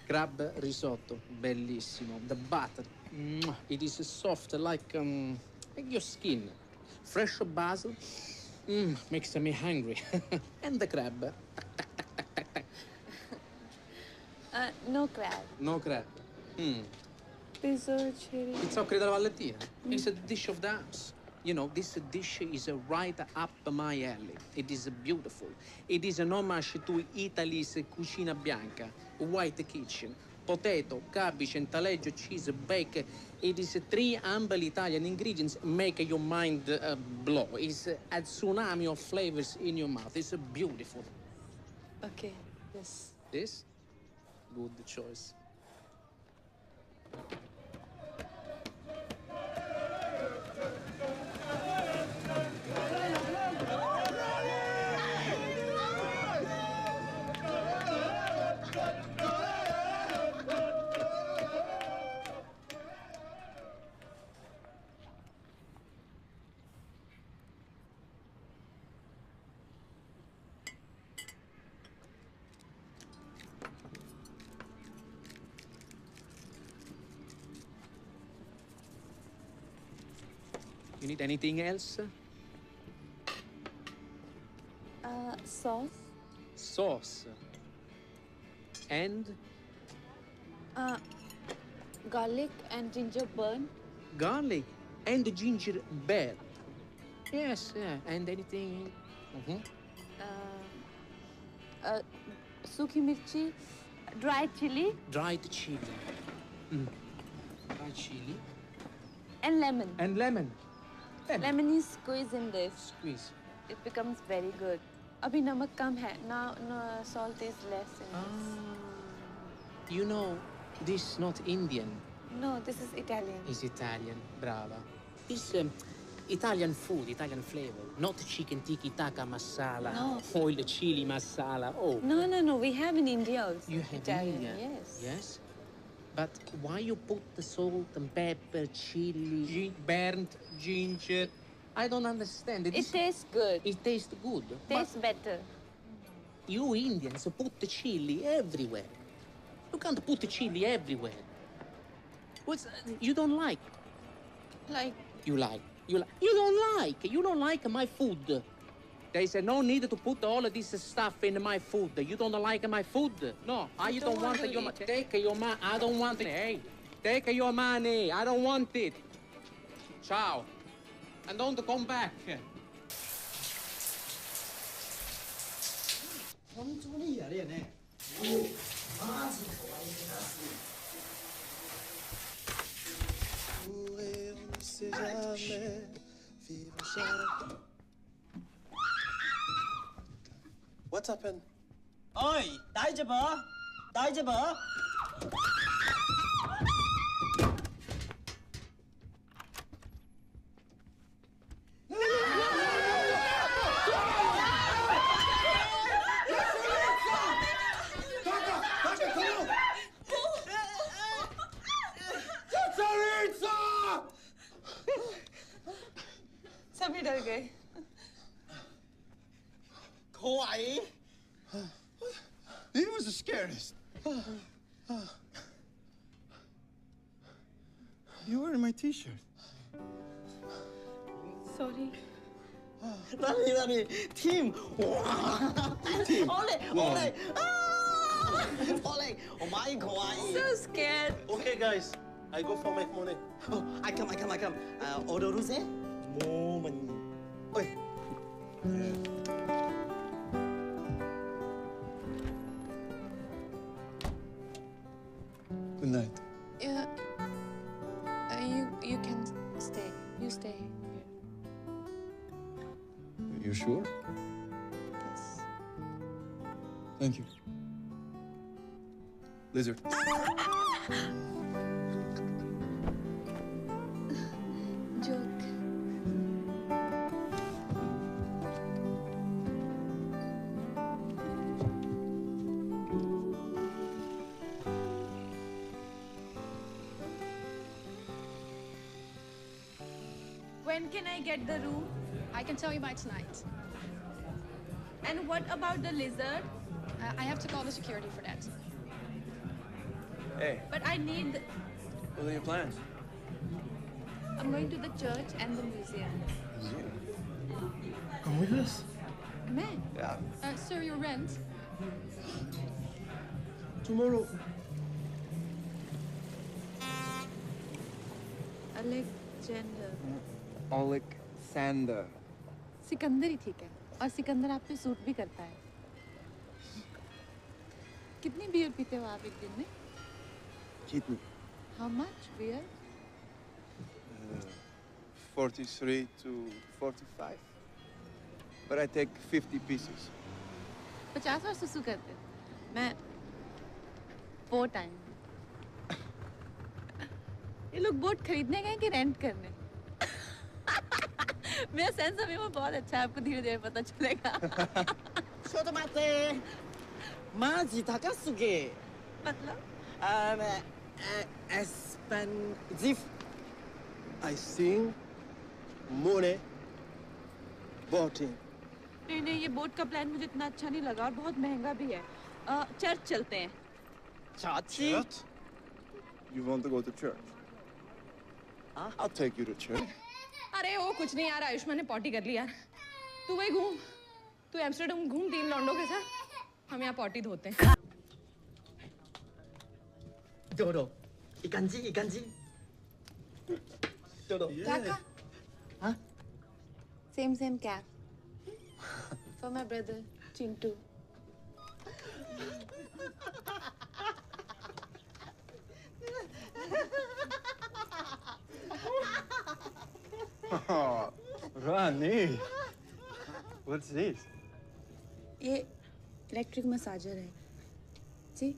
Crab risotto, bellissimo. The butter, mwah, it is soft like your skin. Fresh basil, makes me hungry. And the crab, No crab. no crab. Pizzoccheri. Pizzoccheri della Valentina. It's a dish of the house. You know, this dish is right up my alley. It is beautiful. It is an homage to Italy's cucina bianca, white kitchen. Potato, cabbage, and taleggio, cheese, bacon. It is 3 humble Italian ingredients make your mind blow. It's a tsunami of flavors in your mouth. It's beautiful. Okay. Yes. This? Good choice. You need anything else? Sauce. Sauce. And Garlic and ginger burn. garlic and ginger beer. Yes, yeah. And anything? Sukhi mirchi. Dried chili. Dried chili. Dried chili. And lemon. And lemon. Lemon is squeezed in this. Squeeze. It becomes very good. Abhi namak kam hai. Now salt is less in this. You know, this is not Indian. No, this is Italian. It's Italian. Brava. It's Italian food, Italian flavor. Not chicken tikka taka masala. No. Oil chili masala. Oh. No. We have in India also. You have Italian, India? yes. Yes. But why you put the salt and pepper, chili, burnt ginger? I don't understand. It tastes good. It tastes good. Tastes better. You Indians put the chili everywhere. You can't put the chili everywhere. You don't like? Like? You like. You don't like. You don't like my food. There is no need to put all of this stuff in my food. You don't like my food? No, I don't want your money. Take your money. I don't want it. Hey, take your money. I don't want it. Ciao. And don't come back. What's happened? Oi, 다이제버. सभी डर गए. Kawaii. He was the scariest. You wearing my t-shirt. Sorry. Rani, team. Team. Ole. Wow. Ole. Oh my kawaii. So scared. Okay, guys. I go for my money. Oh, I come. 오도루세? 모모니. Oi. Good night. Yeah. You can stay. You stay here. You sure? Yes. Thank you. Lizard. Joke. When can I get the room? I can tell you by tonight. And what about the lizard? I have to call the security for that. Hey, But I need... what are your plans? I'm going to the church and the museum. Come with us. Man. Yeah. Sir, your rent? Tomorrow. Alexander. Alexander. Sikandar ही ठीक है. और सिकंदर आप पे suit भी करता है. कितनी beer पीते हो आप एक दिन में? Kidney. How much beer? 43 to 45. But I take 50 pieces. 50 और सुसु करते. मैं 4 टाइम. ये लोग बोट खरीदने गए कि रेंट करने? मेरा सेंस ऑफ ह्यूमर बहुत अच्छा है. आपको धीरे-धीरे पता चलेगा. 쇼도마테. 마지 다가스게. मतलब? expensive. I sing money boating. नहीं ये बोट का प्लान मुझे इतना अच्छा नहीं लगा और बहुत महंगा भी है. चर्च चलते हैं. Church? You want to go to church? I'll take you to church. अरे वो कुछ नहीं यार, आयुष्मान ने पॉटी कर ली यार। तू वही घूम, तू एम्स्टर्डम घूम 3 लौंडों के साथ, हम यहाँ पॉटी धोते हैं। डोडो, इकांजी, इकांजी। डोडो। काका। हाँ? Same cap. For my brother, Chintu. Oh, Rani. What's this? ये इलेक्ट्रिक मसाजर है। See?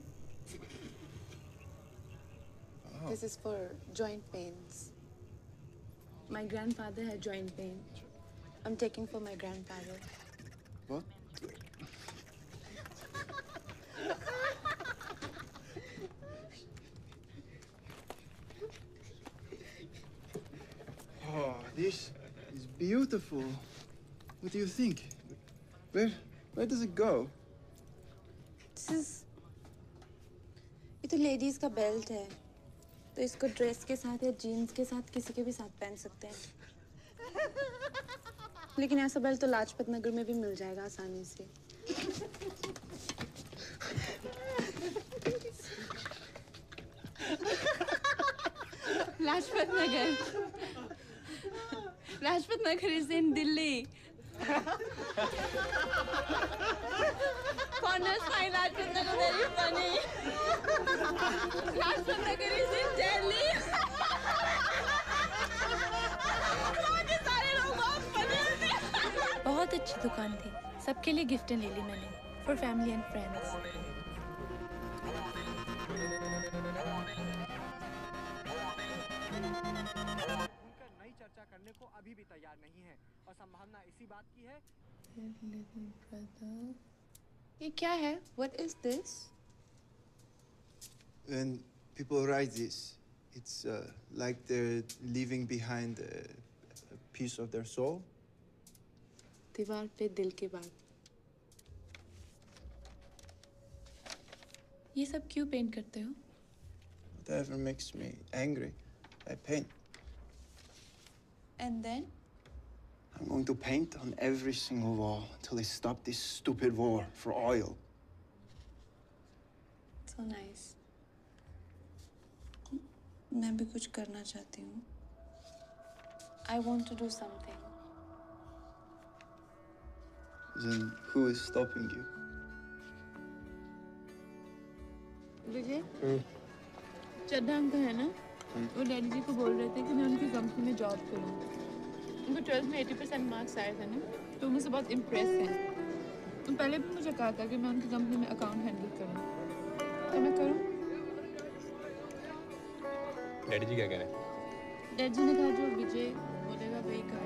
This is for joint pains. My grandfather had joint pain. I'm taking for my grandfather. What? Oh, this is beautiful. What do you think? Where does it go? This is ये तो ladies का belt है, तो इसको dress के साथ या jeans के साथ किसी के भी साथ पहन सकते हैं। लेकिन ऐसा बेल्ट तो लाजपत नगर में भी मिल जाएगा आसानी से। Lajpat Nagar. Lajpat Nagar is in Delhi. Corners find Lajpat Nagar very funny. Lajpat Nagar is in Delhi. बहुत अच्छी दुकान थी, सबके लिए गिफ्टें ले ली मैंने, फॉर फैमिली एंड फ्रेंड्स। नई चर्चा करने को अभी भी तैयार नहीं है और संभावना इसी बात की है। ये क्या है? What is this? When people write this, it's like they're leaving behind a piece of their soul. दीवार पे दिल की बात। ये सब क्यों पेंट करते हो? Whatever makes me angry, I paint. And then? I'm going to paint on every single wall until they stop this stupid war for oil. So nice. मैं भी कुछ करना चाहती हूँ। I want to do something. Then who is stopping you? Vijay, Chadha uncle है ना? वो daddy जी को बोल रहे थे कि मैं उनकी कंपनी में जॉब करूँ। उनको 12th में 80% मार्क्स आए थे ना, तो मुझसे बहुत इम्प्रेस हैं। तो पहले भी मुझे कहा था कि मैं उनकी कंपनी में अकाउंट हैंडल करूँ, तो मैं करूँ। डैडी जी क्या कह रहे हैं? डैडी जी ने कहा जो विजय बोलेगा वही कर।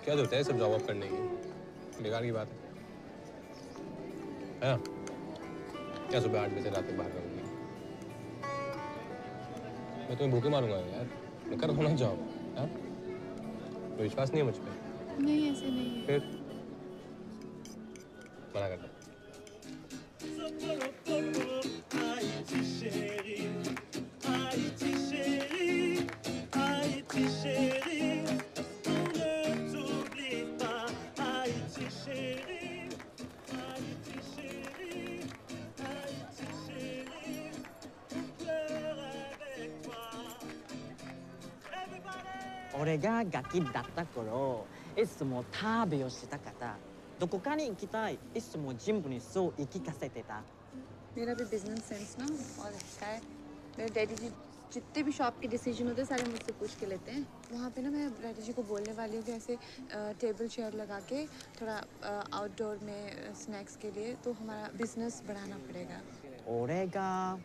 क्या जरूरत है सब जॉब अप करने की? बेकार की बात है ना? क्या सुबह 8 बजे रात तक बाहर रहूंगी? मैं तुम्हें भूखे मारूंगा यार। मैं कर रहा हूँ जॉब। हाँ? कोई विश्वास नहीं है मुझ पे? नहीं, ऐसे नहीं है। फिर मना कर दो।俺がガキだった頃、いつも旅をしたかった。どこかに行きたい。いつもジムにそう言い聞かせてた。मेरा भी बिजनेस सेंस ना और अच्छा है। मेरे डैडी जी जितने भी शॉप के डिसीजन होते हैं सारे मुझसे पूछ के लेते हैं। वहाँ पे ना मैं डैडी जी को बोलने वाली हूँ कि ऐसे टेबल चेयर लगा के थोड़ा आउटडोर में स्नैक्स के लिए तो हमारा बिजनेस बढ़ाना पड़ेगा। 俺が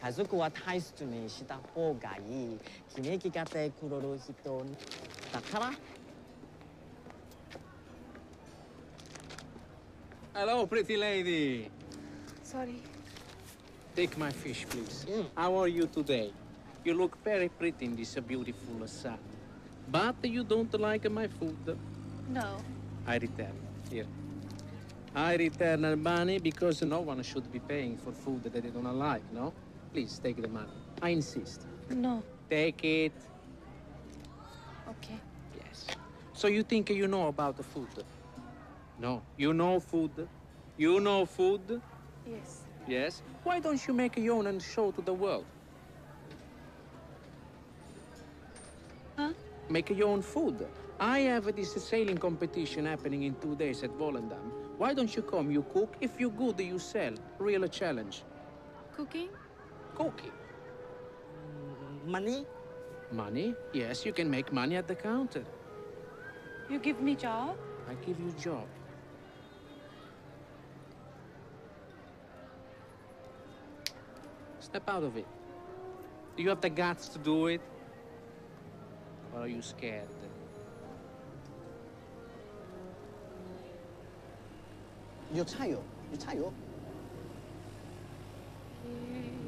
家族は大切にした方がいい。決めきかてくれる人だから。Hello, pretty lady. Sorry. Take my fish, please. How are you today? You look very pretty in this beautiful set. But you don't like my food. No. I return. Here. I return money because no one should be paying for food that they don't like, no? Please take the money. I insist. No. Take it. Okay. Yes. So you think you know about the food? No. You know food? You know food? Yes. Yes. Why don't you make your own and show to the world? Huh? Make your own food. I have this sailing competition happening in 2 days at Volendam. Why don't you come? You cook. If you're good, you sell. Real challenge. Cooking? Cooking. Money? Money? Yes, you can make money at the counter. You give me job? I give you job. Step out of it. Do you have the guts to do it? Or are you scared?有菜油，有菜油。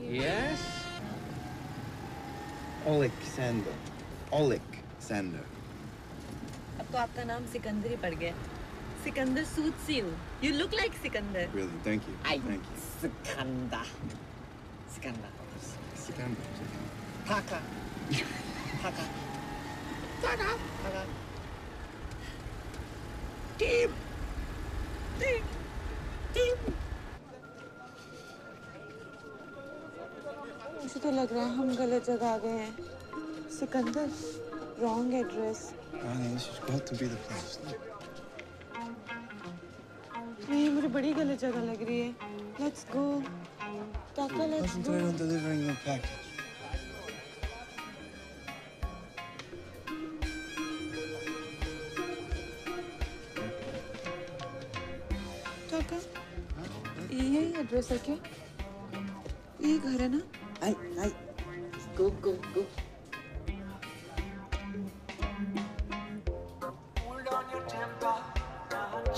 Yes? Alexander. Alexander. अब तो आपका नाम सिकंदर ही पड़ गया। Sikandar suits you. You look like Sikandar. Really, thank you. Thank you. Sikandar. Sikandar. Sikandar. Taka. Taka. Taka. Taka. Team. Team. Team. मुझे तो लग रहा है हम गलत जगह आ गए हैं। Sikandar, wrong address। Honey, this has got to be the place. नहीं, मुझे बड़ी गलत जगह लग रही है। Let's go. Taka, let's go. Concentrate on delivering your package. Taka, यही एड्रेस है क्या? ये घर है ना? Ay, ay. Go, go, go. Hold on your temper,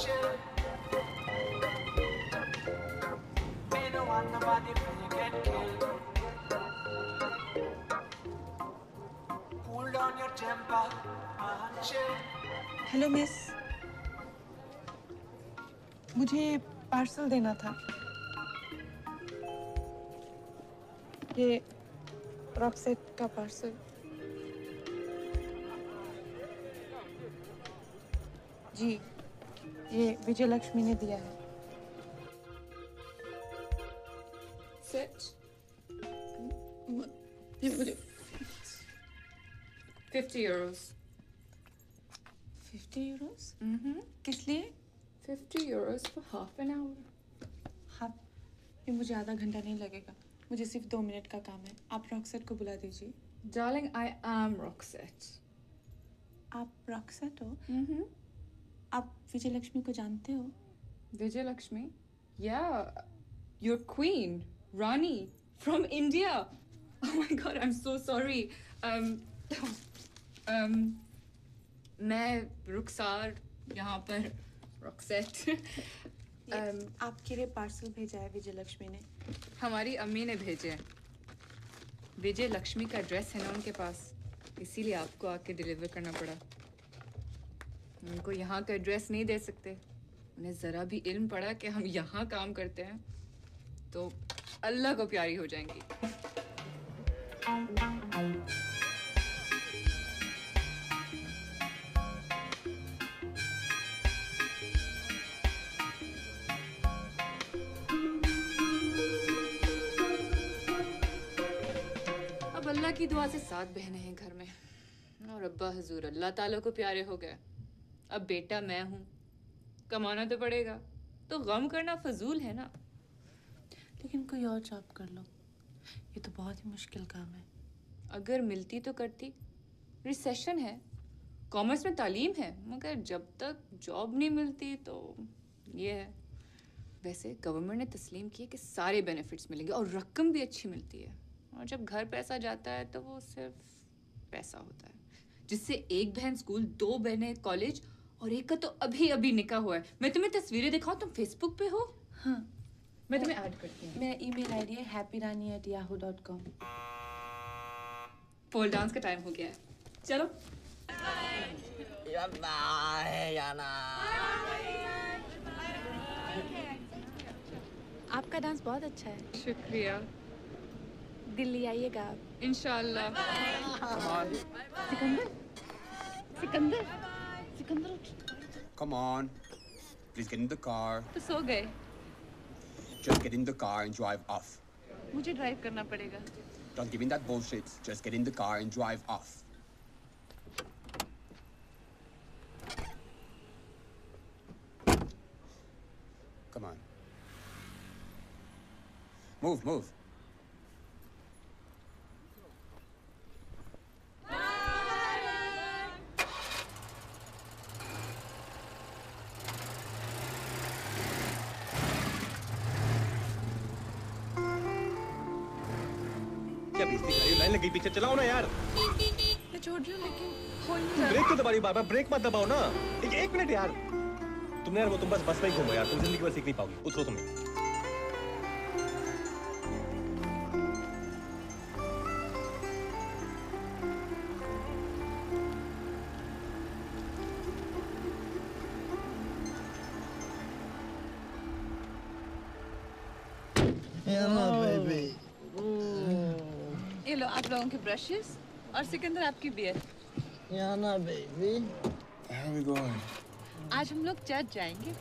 chill. Me no want nobody to get killed. Hold on your temper, chill. Hello miss, मुझे parcel देना था। ये रॉक्सेट का पार्सल। जी, ये विजय लक्ष्मी ने दिया है। Sit. ये मुझे 50 euros. 50 euros? किस लिए? 50 euros for half an hour. हाँ, ये मुझे आधा घंटा नहीं लगेगा। मुझे सिर्फ 2 मिनट का काम है। आप रॉक्सेट को बुला दीजिए। Darling, I am Roxette. आप रॉक्सेट हो? आप विजय लक्ष्मी को जानते हो? Vijay Lakshmi? Yeah, your queen, Rani, from India. Oh my God, I'm so sorry. मैं रुखसार यहाँ पर Roxette. आपके लिए पार्सल भेजा है विजय लक्ष्मी ने। हमारी अम्मी ने भेजे हैं। विजय लक्ष्मी का एड्रेस है ना उनके पास, इसीलिए आपको आके डिलीवर करना पड़ा। उनको यहाँ का एड्रेस नहीं दे सकते। उन्हें ज़रा भी इल्म पड़ा कि हम यहाँ काम करते हैं तो अल्लाह को प्यारी हो जाएंगी। अब अल्लाह की दुआ से 7 बहनें हैं घर में और अब्बा हजूर अल्लाह ताला को प्यारे हो गए। अब बेटा मैं हूँ, कमाना तो पड़ेगा, तो गम करना फजूल है ना। लेकिन कोई और जॉब कर लो, ये तो बहुत ही मुश्किल काम है। अगर मिलती तो करती। रिसेशन है, कॉमर्स में तालीम है, मगर जब तक जॉब नहीं मिलती तो ये है। वैसे गवर्नमेंट ने तस्लीम किया कि सारे बेनिफिट्स मिलेंगे और रकम भी अच्छी मिलती है। और जब घर पैसा जाता है तो वो सिर्फ पैसा होता है, जिससे एक बहन स्कूल, 2 बहनें कॉलेज और एक का तो अभी अभी निकाह हुआ है। मैं तुम्हें तस्वीरें दिखाऊं, तुम फेसबुक पे हो? हाँ, मैं तुम्हें ऐड करती हूँ। मेरा ईमेल आईडी है happyrani@yahoo.com। पोल डांस का टाइम हो गया है, चलो। आपका डांस बहुत अच्छा है। शुक्रिया। दिल्ली आइएगा आप। इंशाल्लाह। सिकंदर सिकंदर सिकंदर उठ। Come on. Please get in the car. तो सो गए। Just get in the car and drive off. मुझे ड्राइव करना पड़ेगा। Don't give in that bullshit. Just get in the car and drive off. Come on. Move, move. क्या बेइज्जती कर रही हो? लाइन लग गई, पीछे चलाओ ना यार। मैं छोड़ रही हूँ लेकिन हो नहीं रहा। ब्रेक तो दबा रही बार-बार, ब्रेक मत दबाओ ना। एक मिनट यार। तुमने यार वो तुम बस में ही घूमो यार, तुम जिंदगी भर सीख नहीं पाओगी। उतरो तुम। baby. ये लो आप लोगों के ब्रशेस और सिकंदर आपकी beer. Yana, baby. Where are we going? आज हम लोग चर्च जाएंगे।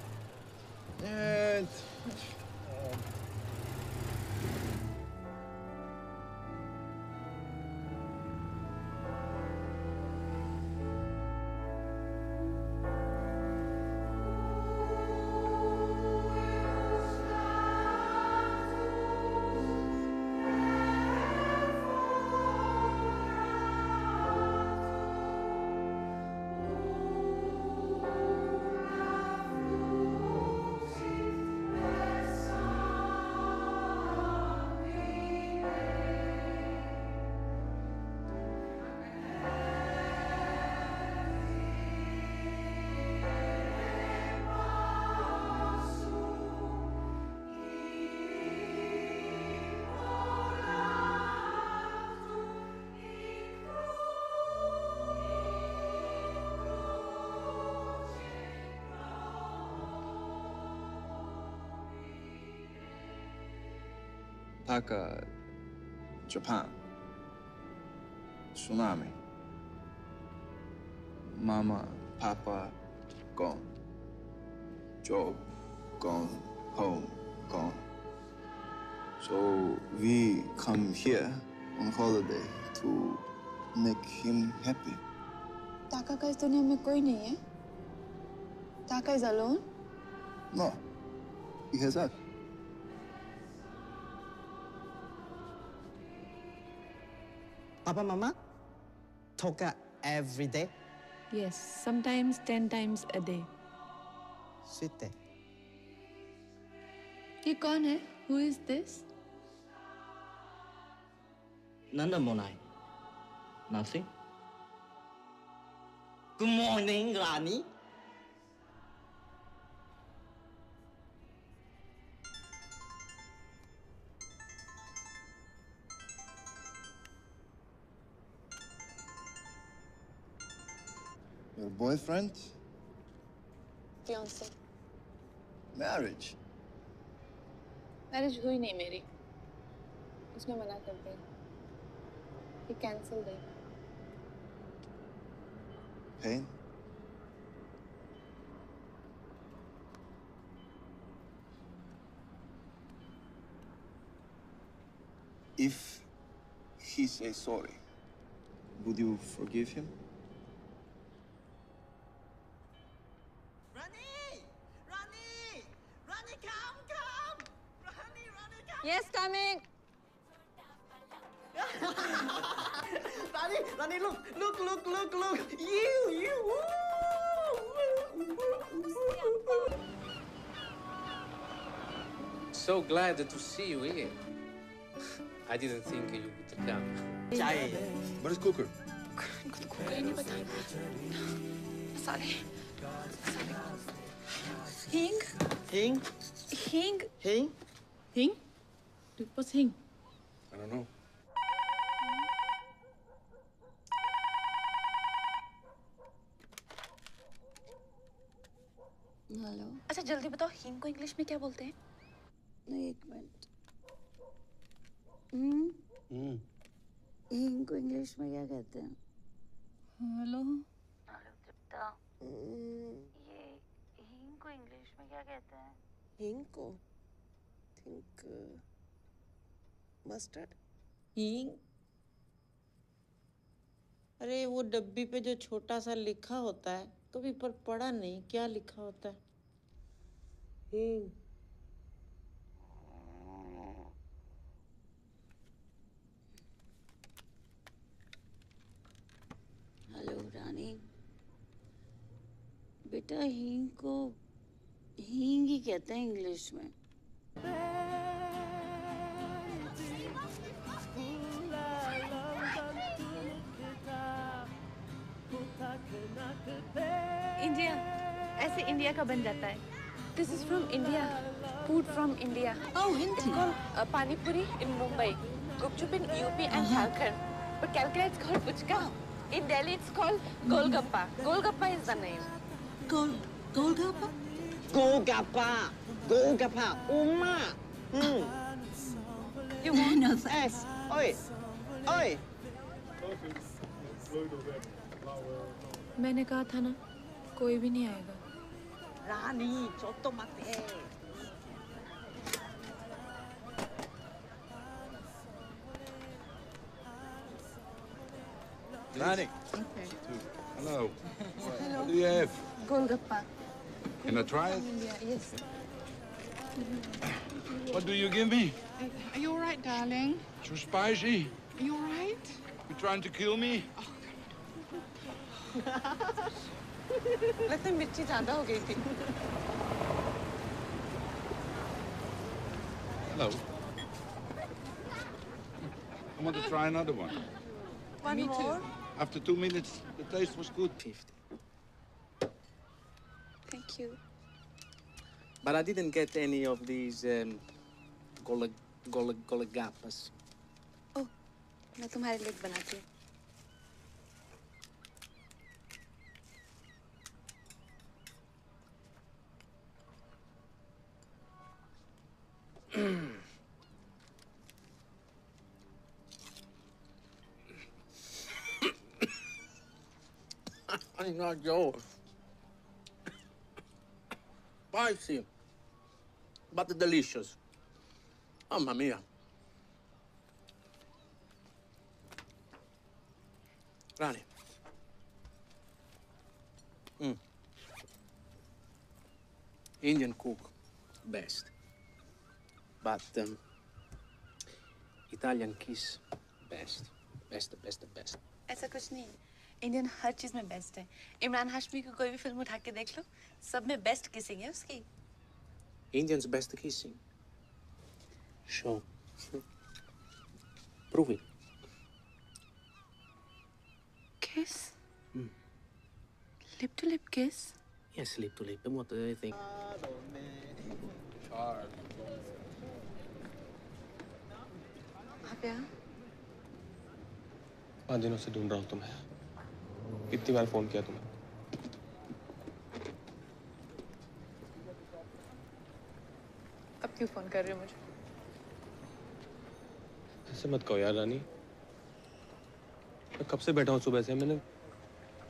Taka, Japan. Tsunami. Mama, Papa, gone. Job, gone. Home, gone. So we come here on holiday to make him happy. ताका का इस दुनिया में कोई नहीं है। ताका is alone. No, he has us. Papa, Mama, Toka every day. Yes, sometimes 10 times a day. Sweet. ये कौन है? Who is this? Nanda Monai. Nothing. Good morning, Rani. Your boyfriend? Fiancé. Marriage? Marriage हुई नहीं मेरी। उसने मना कर दिया। He cancelled it. Pain? If he says sorry, would you forgive him? Yes, coming. Rani, look. You. So glad to see you here. I didn't think you would come. Chai. Where's Cooker? इनको तो cooker ही नहीं पता। मसाले। Hing? Was Hing? I don't know. Hello. अच्छा जल्दी बताओ हींग को इंग्लिश में क्या बोलते हैं? नहीं, एक मिनट। हींग को इंग्लिश में क्या कहते हैं? हेलो हेलो तृप्ता, ये हींग को इंग्लिश में क्या कहते हैं? हींग को थिंक मस्टर्ड। हींग? अरे वो डब्बी पे जो छोटा सा लिखा होता है, कभी पर पढ़ा नहीं, क्या लिखा होता है? हींग। हेलो रानी, बेटा हींग को हींग ही कहते हैं इंग्लिश में। इंडिया, ऐसे इंडिया का बन जाता है। This is from India, food from India. It's called pani puri in Mumbai, gupchup in UP and Jharkhand, but Calcutta it's called puchka. In Delhi it's called golgappa. Golgappa is the name. Golgappa? Golgappa. Uma. You want no yes. Oi. मैंने कहा था ना, कोई भी नहीं आएगा। रानी, चोटो मत है। Rani. Okay. Hello. What do you have? Golgappa. Can I try it? Yes. What do you give me? Are you all right, darling? Too spicy? Are you all right? You trying to kill me? लगता है मिर्ची ज्यादा हो गई थी। Hello. I want to try another one. One more? After 2 minutes, the taste was good. 50. Thank you. But I didn't get any of these golgappas. ओह, मैं तुम्हारे लिए बनाती हूँ। I not yours. Spicy, but delicious. Mamma mia. Rani. Indian cook, best. But Italian kiss, best. Best. ऐसा कुछ नहीं है, Indian हर चीज में बेस्ट है। इमरान हाशमी की कोई भी फिल्म उठा के देख लो, सब में बेस्ट किसिंग है उसकी। Indians best kissing. Sure. Prove it. Kiss? Lip to lip kiss? Yes, lip to lip. And what do they think? आप यहाँ? 5 दिनों से ढूंढ रहा हूँ तुम्हें। कितनी बार फोन किया तुम्हें? अब क्यों फोन कर रहे हो मुझे? ऐसे मत कहो यार रानी। मैं कब से बैठा हूँ सुबह से, मैंने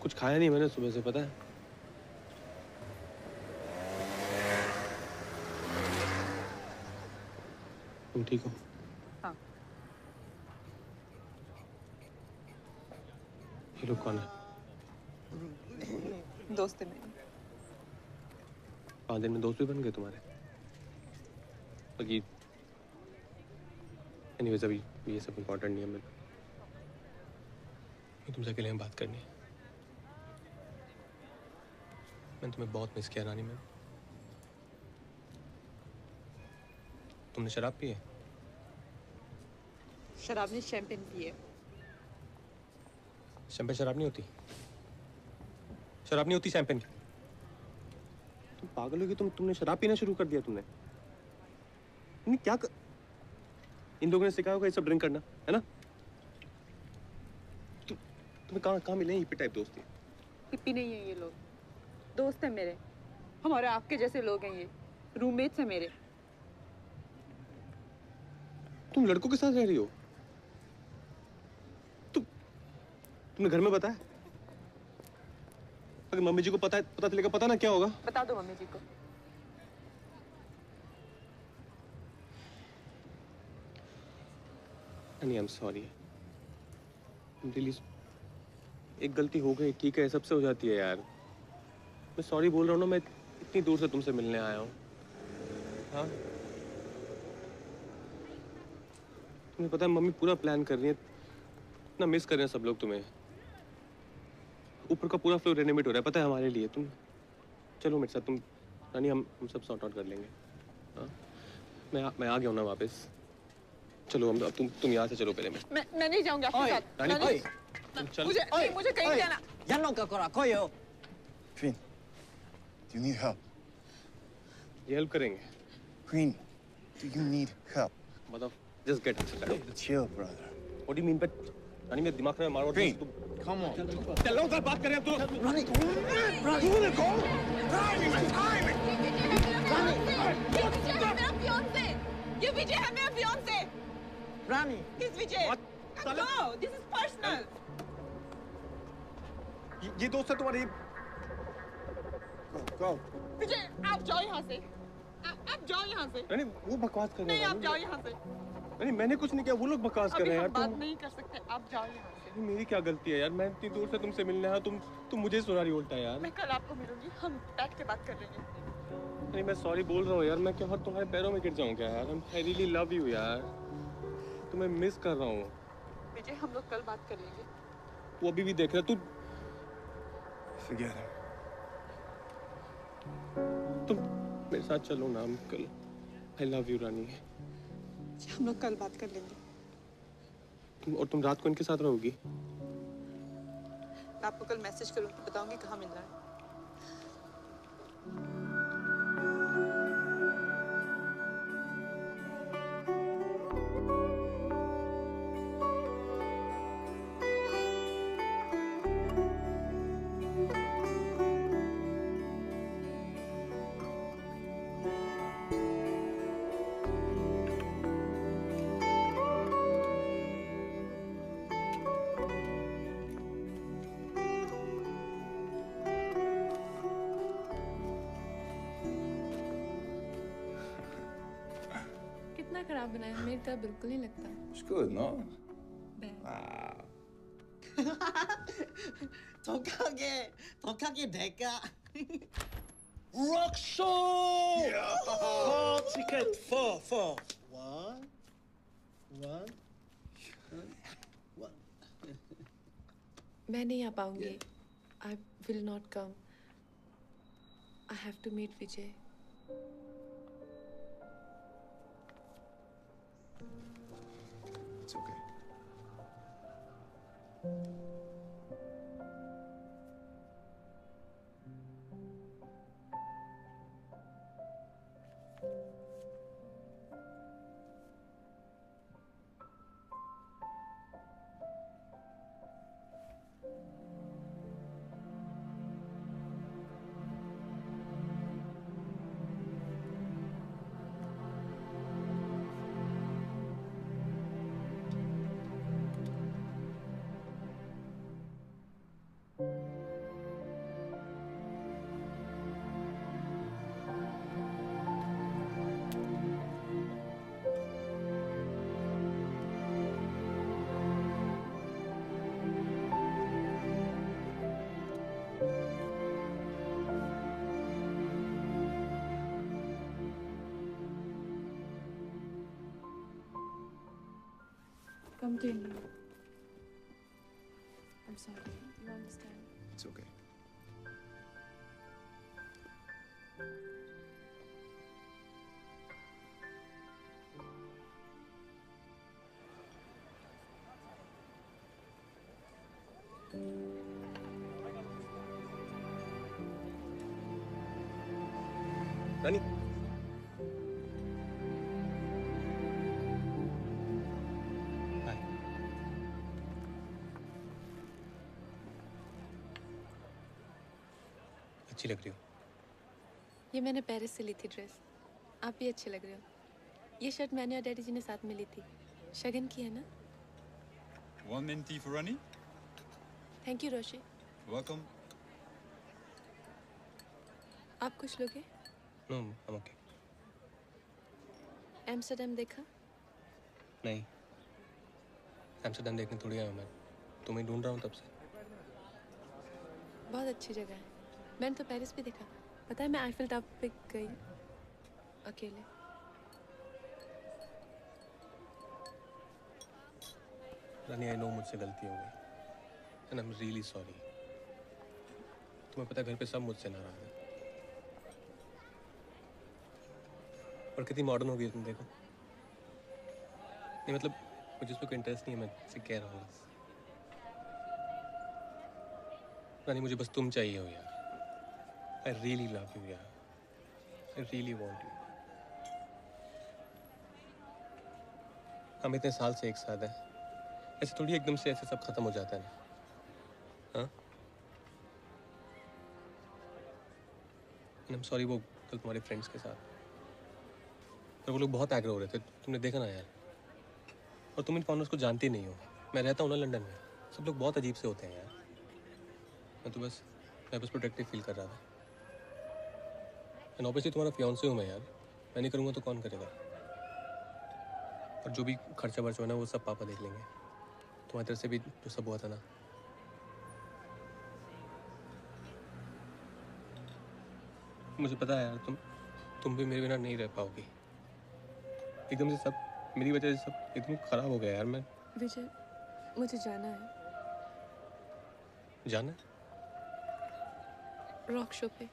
कुछ खाया नहीं मैंने सुबह से, पता है? तुम ठीक हो? हाँ। ये लोग कौन है? दोस्त है मेरी। 5 दिन में दोस्त भी बन गए तुम्हारे? बाकी एनीवेज अभी ये सब इम्पोर्टेंट नहीं है। मैं तुमसे अकेले में बात करनी है। मैंने तुम्हें बहुत मिस किया रानी। मैं तुमने शराब पी है? शराब नहीं, शैंपेन पी है। शैंपेन शराब नहीं होती। शराब नहीं होती शैंपेन। तुम पागल हो कि तुमने शराब पीना शुरू कर दिया तुमने। नहीं क्या इन लोगों ने सिखाया होगा ये सब ड्रिंक करना, है ना? तुम्हें कहाँ मिले हिप्पी टाइप दोस्ती? हिप्पी नहीं है ये लोग, दोस्त है मेरे। हमारे आपके जैसे लोग हैं ये, रूममेट्स हैं मेरे। तुम लड़कों के साथ रह रही हो? तुमने घर में बताया? अगर मम्मी जी को पता चलेगा, पता ना क्या होगा। बता दो मम्मी जी को। नहीं, आई एम सॉरी। रियली, एक गलती हो गई, ठीक है, सबसे हो जाती है यार। मैं सॉरी बोल रहा हूँ ना, मैं इतनी दूर से तुमसे मिलने आया हूँ। हाँ, तुम्हें पता है मम्मी पूरा प्लान कर रही है, इतना मिस कर रहे हैं सब लोग तुम्हें। ऊपर का पूरा फ्लोर रेनोवेट हो रहा है, पता है हमारे लिए। तुम चलो मेरे साथ, तुम रानी, हम सब सॉर्ट आउट कर लेंगे। हाँ, मैं आ गया हूँ ना वापस। चलो हम, अब तुम यहाँ से चलो पहले। मैं नहीं जाऊंगा आपके साथ। रानी, चल। मुझे कहीं जाना। Queen, do you need help? ये हेल्प करेंगे। Queen, do you need help? बताओ, just get it. Chill, brother. What do you mean? But रानी, मेरे दिमाग में मारो। Queen, come on. चलो कल बात करें अब तो। Ronnie, Ronnie, you go. Ronnie, my timing. ये विजय है मेरा fiancé. Ronnie, He's Vijay. Go. This is personal. ये दोस्त है तुम्हारी। Go. विजय, आप जाओ यहाँ से। आप जाओ यहाँ से। रानी, वो बकवास कर रहे हैं। नहीं, आप जाओ यहाँ से। रानी, मैंने कुछ नहीं किया, वो लोग बकवास कर रहे हैं यार। बात नहीं कर सकते, आप जाओ यहाँ से। मेरी क्या गलती है यार? मैं इतनी दूर से तुमसे मिलने आया, तुम मुझे सुना रही उल्टा यार। मैं कल आपको मिलूंगी, हम बैठ के बात कर लेंगे। नहीं, मैं सॉरी बोल रहा हूँ यार। मैं क्या तुम्हारे पैरों में गिर जाऊँ क्या यार? I really love you यार। तुम्हें मिस कर रहा हूँ। विजय, हम लोग कल बात कर लेंगे। वो अभी भी देख रहा। तू Forget him. तुम मेरे साथ चलो ना, हम कल। I love you रानी। हम लोग कल बात कर लेंगे। तुम रात को इनके साथ रहोगी? मैं आपको कल मैसेज करूँगी, बताऊंगी कहाँ मिलना है। कितना खराब बनाया, मेरी तरह बिल्कुल नहीं लगता। It's good, no? Bad. Wow. 독하게 될까? Roxon! Four ticket, four. One. मैं नहीं आ पाऊंगी। I will not come. I have to meet Vijay. It's okay. Continue. I'm sorry. You understand? It's okay. रानी, अच्छी लग रही हो। ये मैंने पेरिस से ली थी ड्रेस। आप भी अच्छे लग रहे हो। ये शर्ट मैंने और डैडी जी ने साथ में ली थी। शगन की है ना? One mint tea for Ronnie? Thank you Roshi. Welcome. आप कुछ लोगे? No, I'm okay. एम्स्टर्डम देखा? नहीं, एम्स्टर्डम देखने थोड़ी आया हूँ मैं। तुम्हें ढूंढ रहा हूँ तब से। बहुत अच्छी जगह है। मैंने तो पेरिस भी देखा। पता है मैं आईफिल टावर पे गई अकेले। रानी, आई नो मुझसे गलती हो गई and I am really sorry. तुम्हें पता है घर पे सब मुझसे नाराज हैं। और कितनी मॉडर्न हो गई तुम देखो। नहीं मतलब मुझे इस पर कोई इंटरेस्ट नहीं है, मैं इसे कह रहा हूँ बस। रानी मुझे बस तुम चाहिए हो यार। आई रियली लव यू यार। I really want you. हम इतने साल से एक साथ हैं। ऐसे थोड़ी एकदम से ऐसे सब खत्म हो जाता है ना। हाँ? आई एम सॉरी वो कल तुम्हारे फ्रेंड्स के साथ। और वो लोग बहुत एग्रो हो रहे थे, तुमने देखा ना यार। और तुम इन फाउंडर्स को जानती नहीं हो। मैं रहता हूँ ना लंदन में, सब लोग बहुत अजीब से होते हैं यार। मैं बस प्रोटेक्टिव फील कर रहा था। एंड ऑब्वियसली तुम्हारा फियांसे हूँ मैं यार। मैं नहीं करूँगा तो कौन करेगा? और जो भी खर्चा वर्चा है ना वो सब पापा देख लेंगे। तुम्हारी तरफ से भी जो सब हुआ था ना। मुझे पता है यार तुम भी मेरे बिना नहीं रह पाओगी। एकदम से सब मेरी वजह से सब एकदम खराब हो गया यार। मैं विजय, मुझे जाना है। जाना है? रॉक शो पे।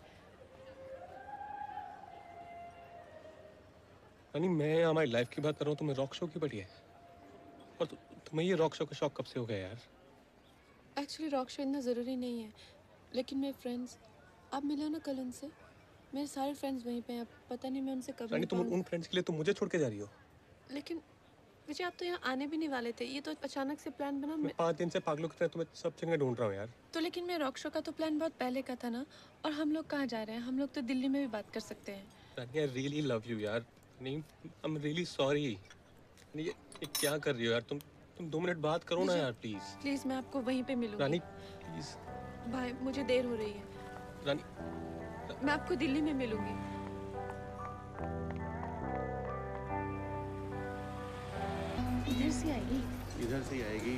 यानी मैं हमारी लाइफ की बात कर रहा हूँ, तुम्हें रॉक शो की पड़ी है? और तुम्हें ये रॉक शो का शौक कब से हो गया यार? एक्चुअली रॉक शो इतना ज़रूरी नहीं है, लेकिन मेरे फ्रेंड्स, आप मिले हो ना कल उनसे? मेरे सारे फ्रेंड्स वहीं पे हैं। पता नहीं मैं उनसे कब रानी तुम उन फ्रेंड्स के लिए तुम मुझे छोड़ के जा रही हो? लेकिन विजय, आप तो यहाँ आने भी नहीं वाले थे। ये तो अचानक से प्लान बना। मैं 5 दिन से पागलों की तरह तुम्हें सब जगह ढूंढ रहा हूँ यार। तो लेकिन मैं रॉक शो का तो प्लान बहुत पहले का था ना। और हम लोग कहाँ जा रहे हैं? हम लोग तो दिल्ली में भी बात कर सकते हैं। रानी आई रियली लव यू यार। नहीं, आई एम रियली सॉरी। ये क्या कर रही हो यार? तुम 2 मिनट बात करो ना यार प्लीज। प्लीज मैं आपको वहीं पे मिलूंगी। रानी प्लीज। भाई मुझे देर हो रही है। रानी मैं आपको दिल्ली में मिलूंगी। इधर से आएगी। इधर से ही आएगी।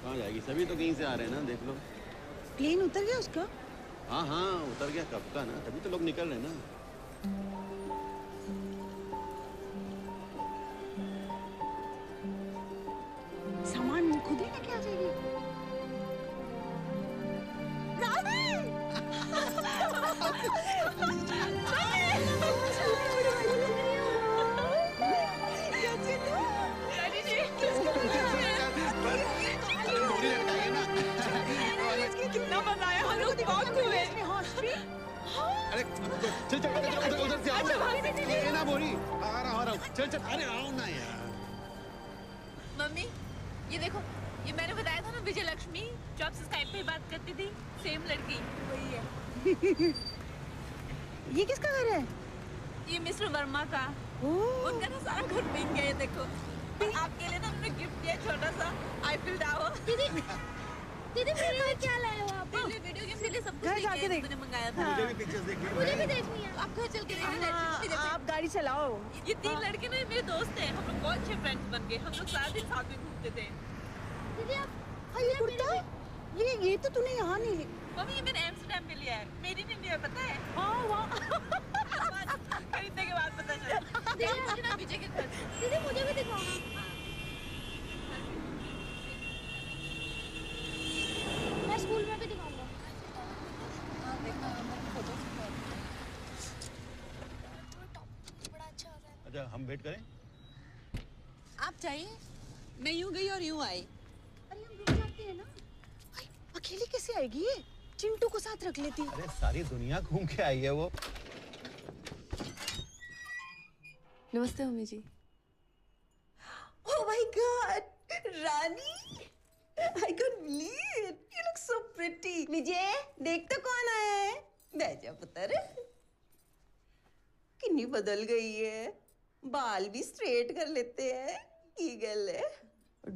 कहाँ जाएगी? सभी तो कहीं से आ रहे हैं ना, देख लो। प्लेन उतर गया उसका? हाँ हाँ उतर गया कब का ना, तभी तो लोग निकल रहे हैं ना। सामान वो खुद ही लेके आ जाएगी। कितना मजा आया, हम लोग बहुत खुश हैं। अरे चल उधर से आओ ना। ये ना बोरी आ रहा हूँ। चल अरे आओ ना यार। मम्मी ये देखो, ये मैंने बताया था ना विजय लक्ष्मी जो आपसे स्काइप पे बात करती थी, सेम लड़की वही है। ये किसका घर है? ये मिस्टर वर्मा का। उनका ना सारा घर बिक गया है। देखो आपके लिए ना हमने गिफ्ट दिया छोटा सा आईफिल टावर। दीदी मेरे लिए क्या लाए हो आप? वीडियो गेम के लिए सब कुछ घर जाके देख। मैंने मंगाया था। मुझे भी पिक्चर्स देखनी है। मुझे भी देखनी है। आप घर चल के देखिए। आप गाड़ी चलाओ। ये 3 लड़के ना मेरे दोस्त हैं। हम लोग बहुत अच्छे फ्रेंड्स बन गए। हम लोग सारा दिन साथ में घूमते थे। दीदी आप ये कुर्ता? ये तो तूने यहाँ नहीं। मम्मी ये मैंने एम्स्टर्डम में लिया है। मेरी नहीं लिया, पता है? हाँ वाह। खरीदने के बाद पता चला। दीदी मुझे ना विजय के घर। दीदी मुझे भी दिखाओ ना। मैं स्कूल में भी दिखाऊंगा। बड़ा अच्छा होता है। अच्छा हम वेट करें? आप चाहिए? मैं यूं गई और यूं आई। अरे हम रुक जाते हैं ना। अकेली कैसे आएगी ये? चिंटू को साथ रख लेती। अरे सारी दुनिया घूम के आई है वो। नमस्ते mummy ji. Oh my God, Rani! I can't believe it. You look so pretty. Vijay, देख तो कौन आया है? बैजा पुत्र। कितनी बदल गई है। बाल भी स्ट्रेट कर लेते हैं। ईगल है।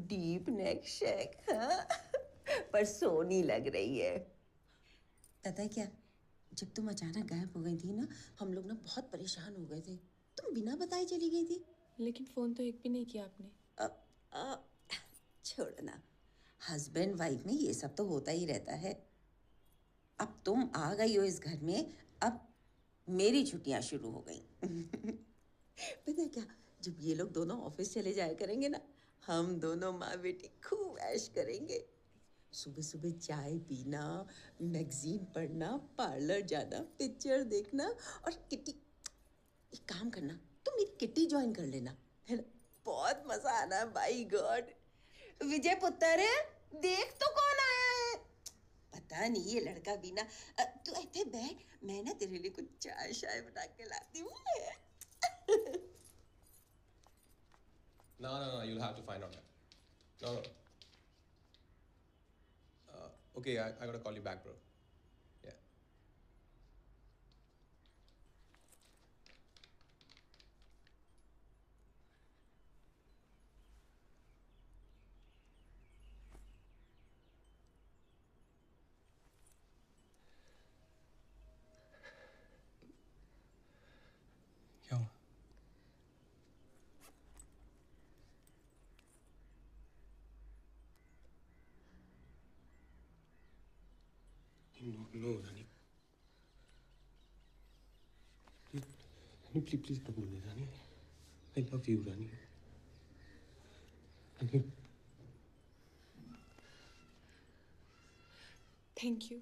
डीप नेक शेक, हाँ? पर सोनी लग रही है। पता है क्या, जब तुम अचानक गायब हो गई थी ना, हम लोग ना बहुत परेशान हो गए थे। तुम बिना बताए चली गई थी। लेकिन फोन तो एक भी नहीं किया आपने। छोड़ो ना, हस्बैंड वाइफ में ये सब तो होता ही रहता है। अब तुम आ गई हो इस घर में, अब मेरी छुट्टियां शुरू हो गई। पता है क्या, जब ये लोग दोनों ऑफिस चले जाया करेंगे ना, हम दोनों माँ बेटी खूब ऐश करेंगे। सुबह सुबह चाय पीना, मैगजीन पढ़ना, पार्लर जाना, पिक्चर देखना और किट्टी। एक काम करना, तुम मेरी किट्टी ज्वाइन कर लेना, है ना? बहुत मजा आना। बाय गॉड, विजय पुत्र, देख तो कौन आया है। पता नहीं ये लड़का भी ना। तू ऐसे बैठ, मैं ना तेरे लिए कुछ चाय शाय बना के लाती हूँ। No, you'll have to find out. No. Okay, I gotta call you back, bro. Yeah. क्या हुआ? No, Rani. Please don't do this, Rani. I love you, Rani. Rani. Thank you.